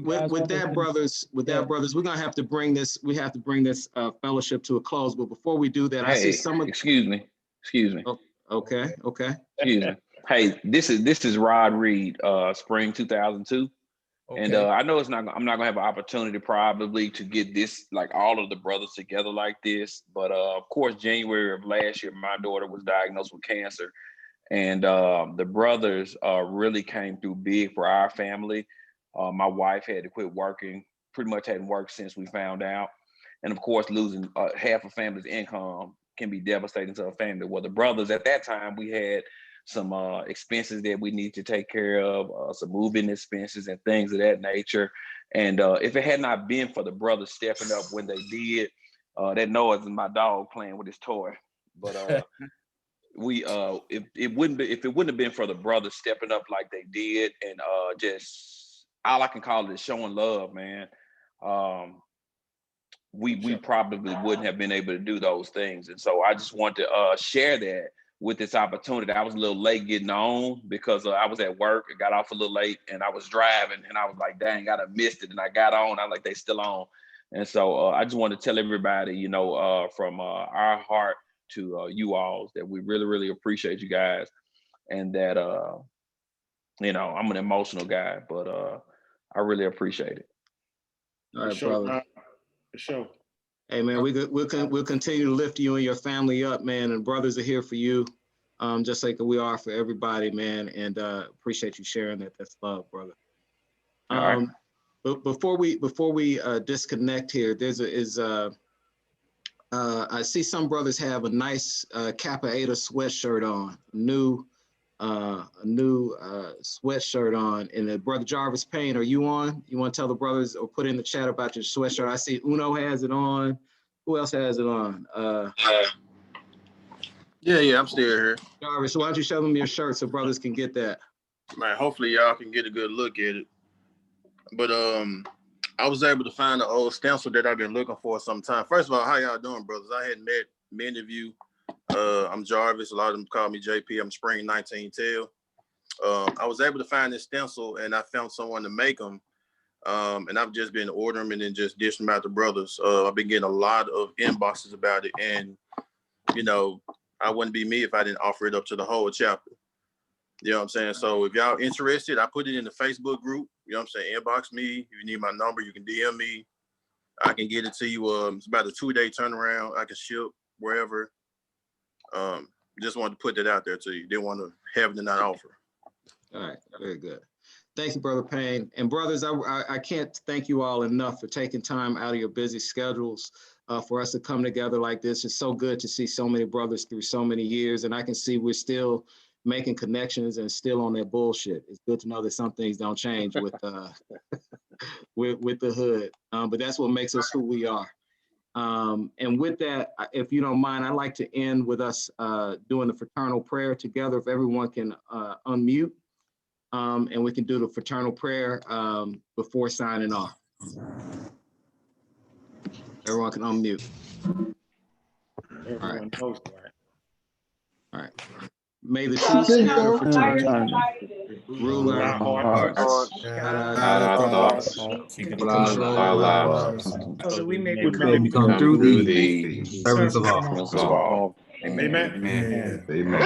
that, brothers, we're gonna have to bring this. We have to bring this fellowship to a close. But before we do that, I see some of. Excuse me. Oh, okay. Excuse me. Hey, this is Rod Reed, spring 2002. Okay. And I know I'm not gonna have an opportunity probably to get this, like all of the brothers together like this. But of course, January of last year, my daughter was diagnosed with cancer. And the brothers really came through big for our family. My wife had to quit working, pretty much hadn't worked since we found out. And of course, losing half a family's income can be devastating to a family. Well, the brothers at that time, we had some expenses that we need to take care of, some moving expenses and things of that nature. And if it had not been for the brothers stepping up when they did, that noise is my dog playing with his toy. But if it wouldn't have been for the brothers stepping up like they did and just all I can call it is showing love, man. We probably wouldn't have been able to do those things. And so I just want to share that with this opportunity. I was a little late getting on because I was at work. I got off a little late and I was driving and I was like, dang, I done missed it. And I got on, I was like, they still on. And so I just want to tell everybody, you know, from our heart to you all that we really, really appreciate you guys. And that, you know, I'm an emotional guy, but I really appreciate it. All right, brother. For sure. Hey man, we'll continue to lift you and your family up, man. And brothers are here for you, just like we are for everybody, man. And appreciate you sharing that. That's love, brother. All right. But before we disconnect here, I see some brothers have a nice Kappa Eta sweatshirt on, a new sweatshirt on. And Brother Jarvis Payne, are you on? You want to tell the brothers or put in the chat about your sweatshirt? I see Uno has it on. Who else has it on? Yeah, I'm still here. Jarvis, why don't you show them your shirt so brothers can get that? Man, hopefully y'all can get a good look at it. But I was able to find an old stencil that I've been looking for some time. First of all, how y'all doing, brothers? I hadn't met many of you. I'm Jarvis. A lot of them call me JP. I'm Spring 19 I was able to find this stencil and I found someone to make them. And I've just been ordering them and then just dishing them out to brothers. I've been getting a lot of inboxes about it. And, you know, I wouldn't be me if I didn't offer it up to the whole chapter. You know what I'm saying? So if y'all interested, I put it in the Facebook group. You know what I'm saying? Inbox me. If you need my number, you can DM me. I can get it to you. It's about a 2-day turnaround. I can ship wherever. Just wanted to put that out there to you. Didn't want to have it and not offer. All right, very good. Thank you, Brother Payne. And brothers, I can't thank you all enough for taking time out of your busy schedules for us to come together like this. It's so good to see so many brothers through so many years. And I can see we're still making connections and still on that bullshit. It's good to know that some things don't change with with the hood. But that's what makes us who we are. And with that, if you don't mind, I'd like to end with us doing the fraternal prayer together. If everyone can unmute, and we can do the fraternal prayer before signing off. Everyone can unmute. All right. All right. May the truth of the fraternity rule our hearts, guide our thoughts, control our lives, so that we may become through thee, servants of all. Amen. Amen. Amen.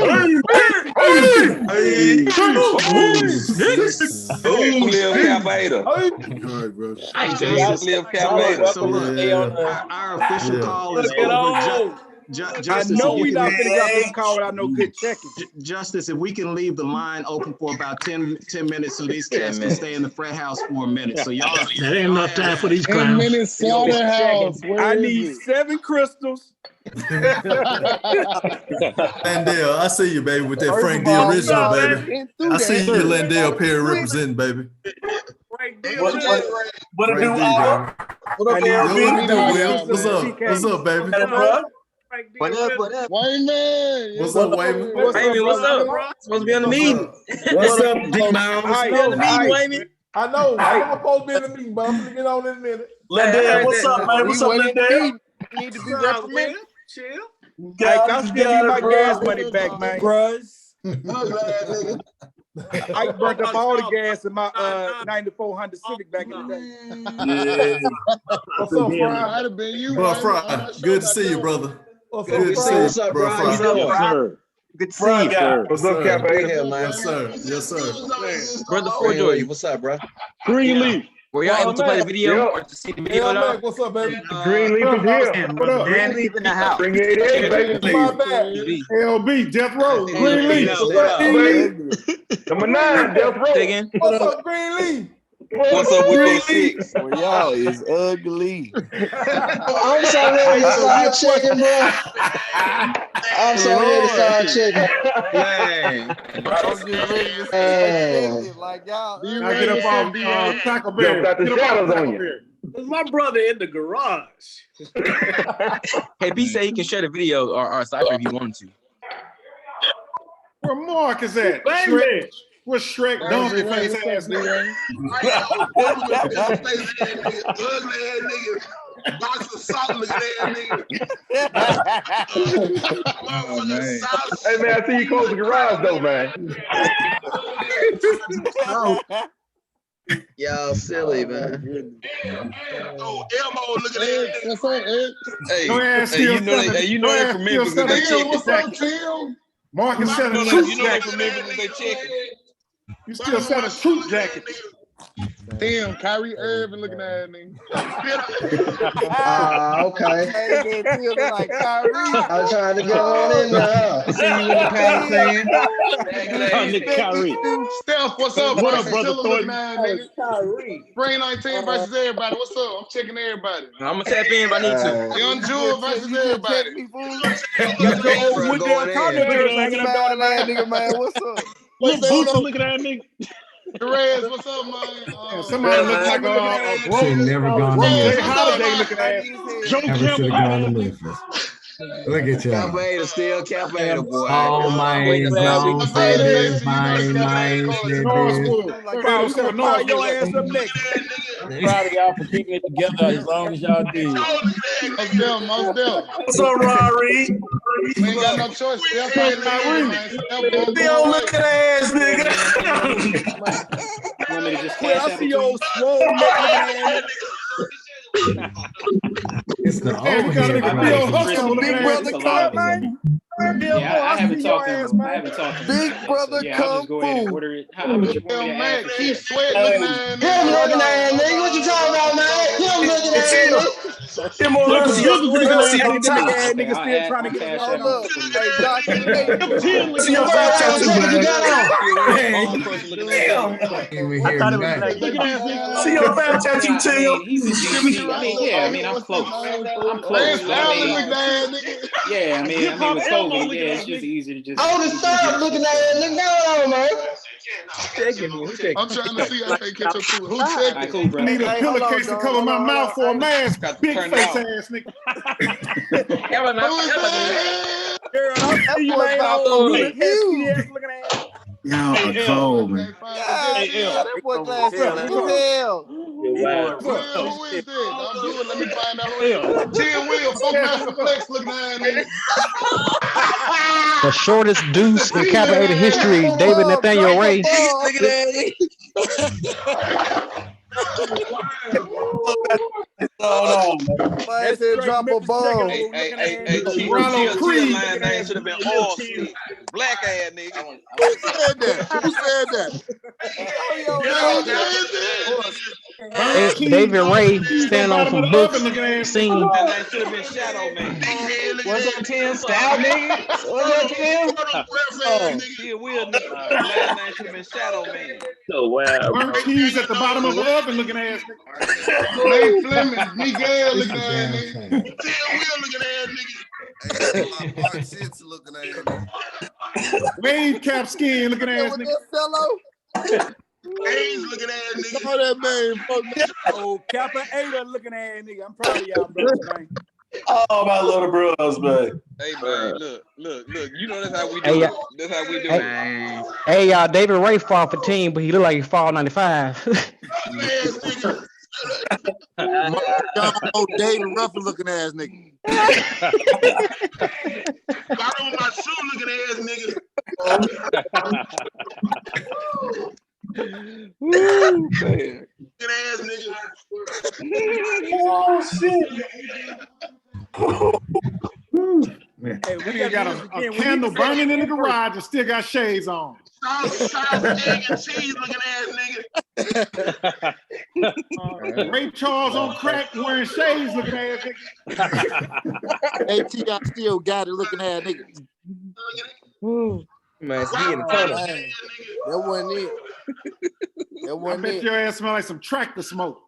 Our official call is over. Justice, I know we not gonna drop this call without no good checking. Justice, if we can leave the line open for about 10 minutes so these cats can stay in the fret house for a minute. So y'all, that ain't enough time for these clowns. 10 minutes slaughterhouse. I need 7 crystals. Landale, I see you, baby, with that Frank D original, baby. I see you, Landale Perry representing, baby. What it do, Al? What up, What's up? What's up, baby? What up? Wayman. What's up, Wayman? Baby, what's up? Supposed to be on the meeting. What's up, Big Mouse? Supposed to be on the meeting, Wayman. I know. I'm supposed to be in the meeting, but I'm gonna get on in a minute. Landale, what's up, man? What's up, Landale? You need to be reprimanded. Chill. Hey, I'm still need my gas money back, man. I burnt up all the gas in my 94 Honda Civic back in the day. What's up, Fry? Bro, Fry, good to see you, brother. Good to see you, bro, Fry. Good to see you, sir. What's up, Kappa? Yes, sir. Yes, sir. Brother Joy, what's up, bro? Greenleaf. Were y'all able to play the video or to see the video? What's up, baby? Greenleaf is here. What up? Greenleaf in the house. Bring it in, baby. My bad. LB, Death Row. Greenleaf. Number 9, Death Row. What's up, Greenleaf? What's up with those 6? Well, y'all is ugly. I'm so ready to start checking, bro. I'm so ready to start checking. Like y'all. I get up off Taco Bell. Got the shadows on you. There's my brother in the garage. Hey, B said he can share the video or cipher if you wanted to. Where Mark is at? Wait a minute. What's Shrek donkey face ass nigga? Ugly ass nigga. Box of salt looking ass nigga. Oh, man. Hey man, I see you close the garage though, man. Y'all silly, man. Oh, Elmo looking at it. What's up, Ed? Hey, Your ass hey, you still know they, selling- hey, you know your they ass from still Memphis because they selling- check What's it. up, Tim? Marcus selling You truth know they jackets. from Memphis because they check it. You still selling truth jackets. Damn, Kyrie Irving looking at me. Okay. Hey, man, Tim look like Kyrie. I'm trying to get on in there. I see you in the Palisades. Nick Kyrie. Steph, what's up? What up, Bryson brother Tiller looking Thornton? at nigga. Spring 19 versus everybody. What's up? I'm checking everybody. I'm gonna tap in if I need to. Young Jewel versus everybody. Got your old Bro, Woodell going County in. jersey hanging up down the line, nigga, man. What's up? Look, Boots looking at me. Perez, what's up, man? Somebody look like a broke. Should never gone to Jay Memphis. Holiday looking at. Joe Never should Campbell. have gone to Memphis. Look at y'all. Campaign still campaign, boy. Oh, mine, no, say this, mine, say this. Power, we gonna fire your ass up next. I'm proud of y'all for keeping it together as long as y'all did. Most them. What's up, Rory? We ain't got no choice. Steph ain't leaving, man. Steph Still looking ass, nigga. Want me to just Well, cash I out see it your to old swole neck looking ass. It's the Man, you old gotta head. make a right? real hustle looking Big at. brother come, man. Yeah, I haven't talked to him. I man. haven't talked to him. Big yet, brother so yeah, I'll come just go ahead and food. order it. How much you want me to man, add for Keith shipping? Sweat looking at Him looking at nigga. What you talking about, man? Him looking at nigga. Them on Uncle us, Jim looking at see us. your tonic ass Okay, nigga I'll still add trying to my get cash his out own on up. for you. Hey, Doc, Tim looking see your at back us. tattoo, What you man. got on? Only person looking at me. Even here tonight. Looking at me. See your back tattoo, I Tim. mean, he's in DC. I mean, yeah, I mean, I'm close. I'm close. Lance So, I Allen mean, looking at nigga. yeah, I mean, Hip hop with Elmo COVID, looking yeah, at it's just me. easier to just. Oh, the star looking at nigga. Go on, man. I'm trying to see. I can't catch up to it. Who All right, checking? cool, I bro. need a Hey, hold on, pillowcase to dog. cover Hold my on, mouth for a mask. Got to Big turn it face off. ass nigga. Girl, I see you ain't on SPS looking at. Y'all Hey, are L. cold, man. Hey, L. That boy glass up as hell. Who is this? I'm doing. Let me find out who it is. Tim Will, Funk Master Flex looking at nigga. The shortest deuce in Capita history, David Nathaniel Ray. Look at that. Hold on, man. Man said drop a ball. Hey, Chill Ronald Creed. line name should have been Oil Slick. Black ass nigga. Who said that? Who said that? It's David Ray standing on some books. Singing. That name should have been Shadow Man. What's up, Tim? Style, nigga? What's up, Tim? Still will nigga. Last name should have been Shadow Man. So wow. Burnt keys at the bottom of the oven looking ass nigga. Nate Fleming, Miguel looking at nigga. Tim Will looking at nigga. Hey, my Bart Simpson looking at nigga. Wave cap skin looking ass nigga. Hayes looking at nigga. All that man, fuck me. Oh, Kappa Ada looking at nigga. I'm proud of y'all, brothers, man. Oh, my little bros, man. Hey man, look. You know that's how we do it. That's how we do it. Hey, y'all, David Ray fought for team, but he look like he fought 95. Oh, David Ruffin looking ass nigga. Got on my shoe looking ass nigga. Woo, man. Looking ass nigga. Oh, shit. Hey, we got a candle burning in the garage and still got shades on. Sauce, egg, and cheese looking ass nigga. Ray Charles on crack wearing shades looking ass nigga. AT still got it looking at nigga. Man, he in the tunnel. That wasn't it. That I wasn't bet it. your ass smell like some tractor smoke.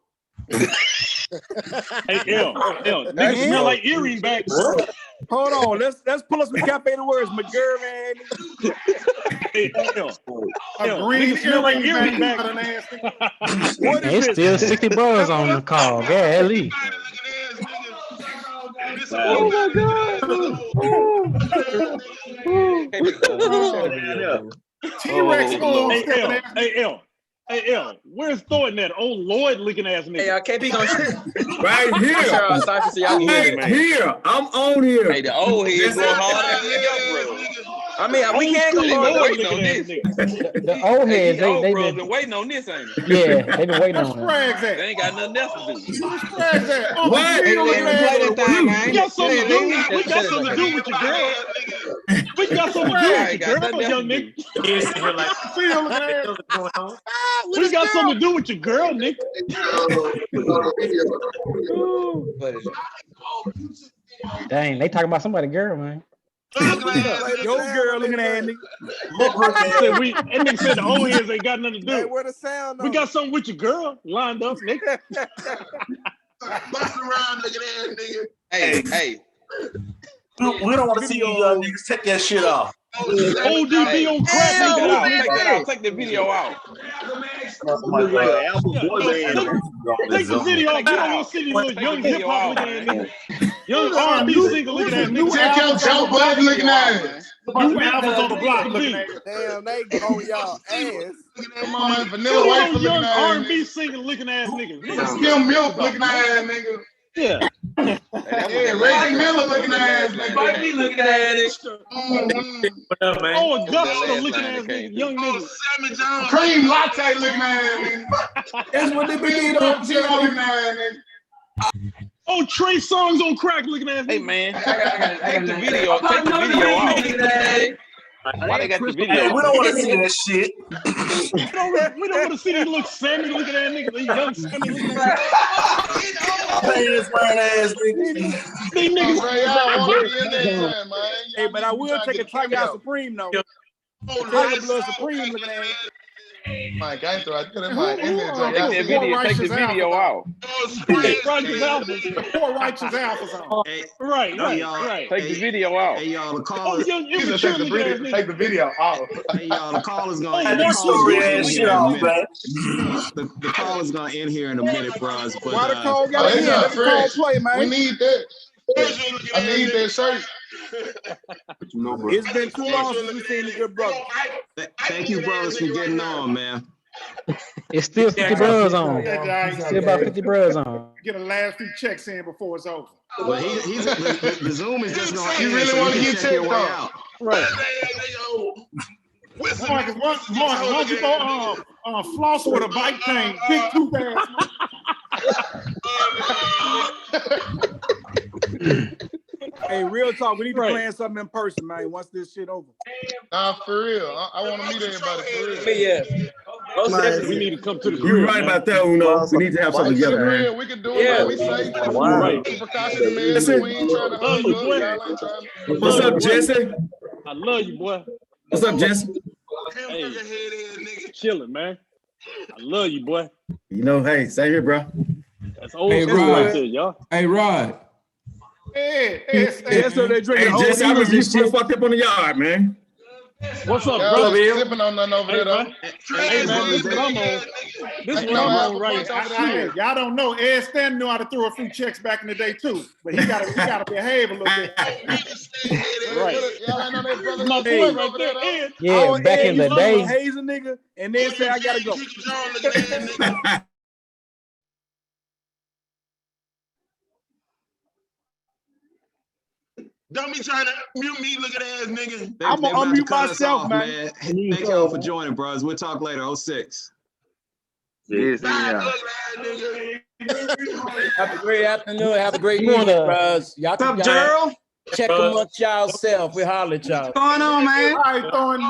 Hey, L. Niggas smell like earring backs. Hold on, let's pull up some cafe words, McGurr, man. Hey, L. A green Niggas smell like earring earring back. backs. What It's is still this? 60 brothers on the call. Yeah, at least. Oh my God. T-Rex form. Hey, L, where's Thornton at? Old Lloyd looking ass nigga. Hey, KP gonna shoot. Right here. Sorry, so y'all can hear Right here. I'm on here. Hey, the old head going hard. I mean, we can't go waiting on this. The old heads, they been waiting on this, ain't it? Yeah, they been waiting on it. Sprags at? They ain't got nothing else to do. Sprags at? Oh, What? we don't Hey, play that thing, man. We got something to do. We got something to do with your girl. We got something to do with your girl, young nigga. We got something to do with your girl, nigga. Dang, they talking about somebody girl, man. Your girl looking at me. And nigga said the old heads ain't got nothing to do. Where the sound? We got something with your girl lined up, nigga. Bust around, looking at nigga. Hey. We don't want to see you young niggas take that shit off. ODB on crack. Take that out. Take the video out. Take the video out. We don't want to see these little young hip hop looking at niggas. Young R&B singer looking at niggas. Check your Joe Budden looking at. New albums on the block looking at. Damn, they on y'all ass. Vanilla White looking young at. R&B singer looking ass niggas. Skim Milk looking at nigga. Yeah. Yeah, Reggie Miller looking at nigga. Mikey looking at it. What up, man? Oh, Augusta looking ass nigga. Young niggas. Cream Latte looking at nigga. That's what they been on. looking at nigga. Oh, Trey Songz on crack looking ass nigga. Hey, man. Take the video. Take the video out. Why they got the video? Hey, we don't want to see that shit. We don't want to see these little Sammy looking at niggas. These young Sammy looking at Pants wearing ass niggas. These niggas. Hey, but I will take a Tiger Supreme though. Tiger Blood Supreme looking at. My guy, so I put in my image. Take the video out. Four righteous alphas on. Right. Take the video out. Hey, y'all, the Oh, callers. young immature looking ass niggas. Take the video off. Hey, y'all, the caller's gonna. Hey, that story ass shit off, man. The caller's gonna end here in a minute, bros. But Why the call got in? Let the call play, man. We need that. I need that shirt. It's been too long since we've seen the good brother. Thank you, brothers, for getting on, man. It's still 50 bros on. Still about 50 bros on. Get a last few checks in before it's over. Well, the Zoom is just gonna. You really want to get checked out? Right. Marcus, why don't you go floss with a bike chain, big tooth ass. Hey, real talk. We need to plan something in person, man. Once this shit over. Nah, for real. I want to meet everybody for real. We need to come to the You're crib. right about that, Uno. We need to have something together, man. We can do it like we say. Wow. Precaution, man. Listen. We ain't trying to Love you, boy. What's up, Jesse? I love you, boy. What's up, Jesse? Hey, chilling, man. I love you, boy. You know, hey, stay here, bro. That's old Hey, school Rod. right there, y'all. Hey, Rod. Hey, so they drinking. Hey, Jesse, I was just fucked up on the yard, man. What's up, Y'all brother? sipping on nothing over there, though. Hey, man, this is what I'm on. This is what I'm on right here. Y'all don't know. Ed Stanton knew how to throw a few checks back in the day too, but he gotta behave a little bit. Right. Y'all ain't know that brother. My boy right there, Ed. Yeah, back in the day. Haze a nigga, and then say I gotta go. Don't be trying to mute me, look at ass nigga. I'm gonna unmute myself, man. Thank y'all for joining, bros. We'll talk later. 06. Yes, Bye, yeah. look at ass nigga. Have a great afternoon. Have a great You evening, wanna- bros. Y'all What's up, can Gerald? check amongst y'all self. We holler at y'all. What's going on, man? All right, throwing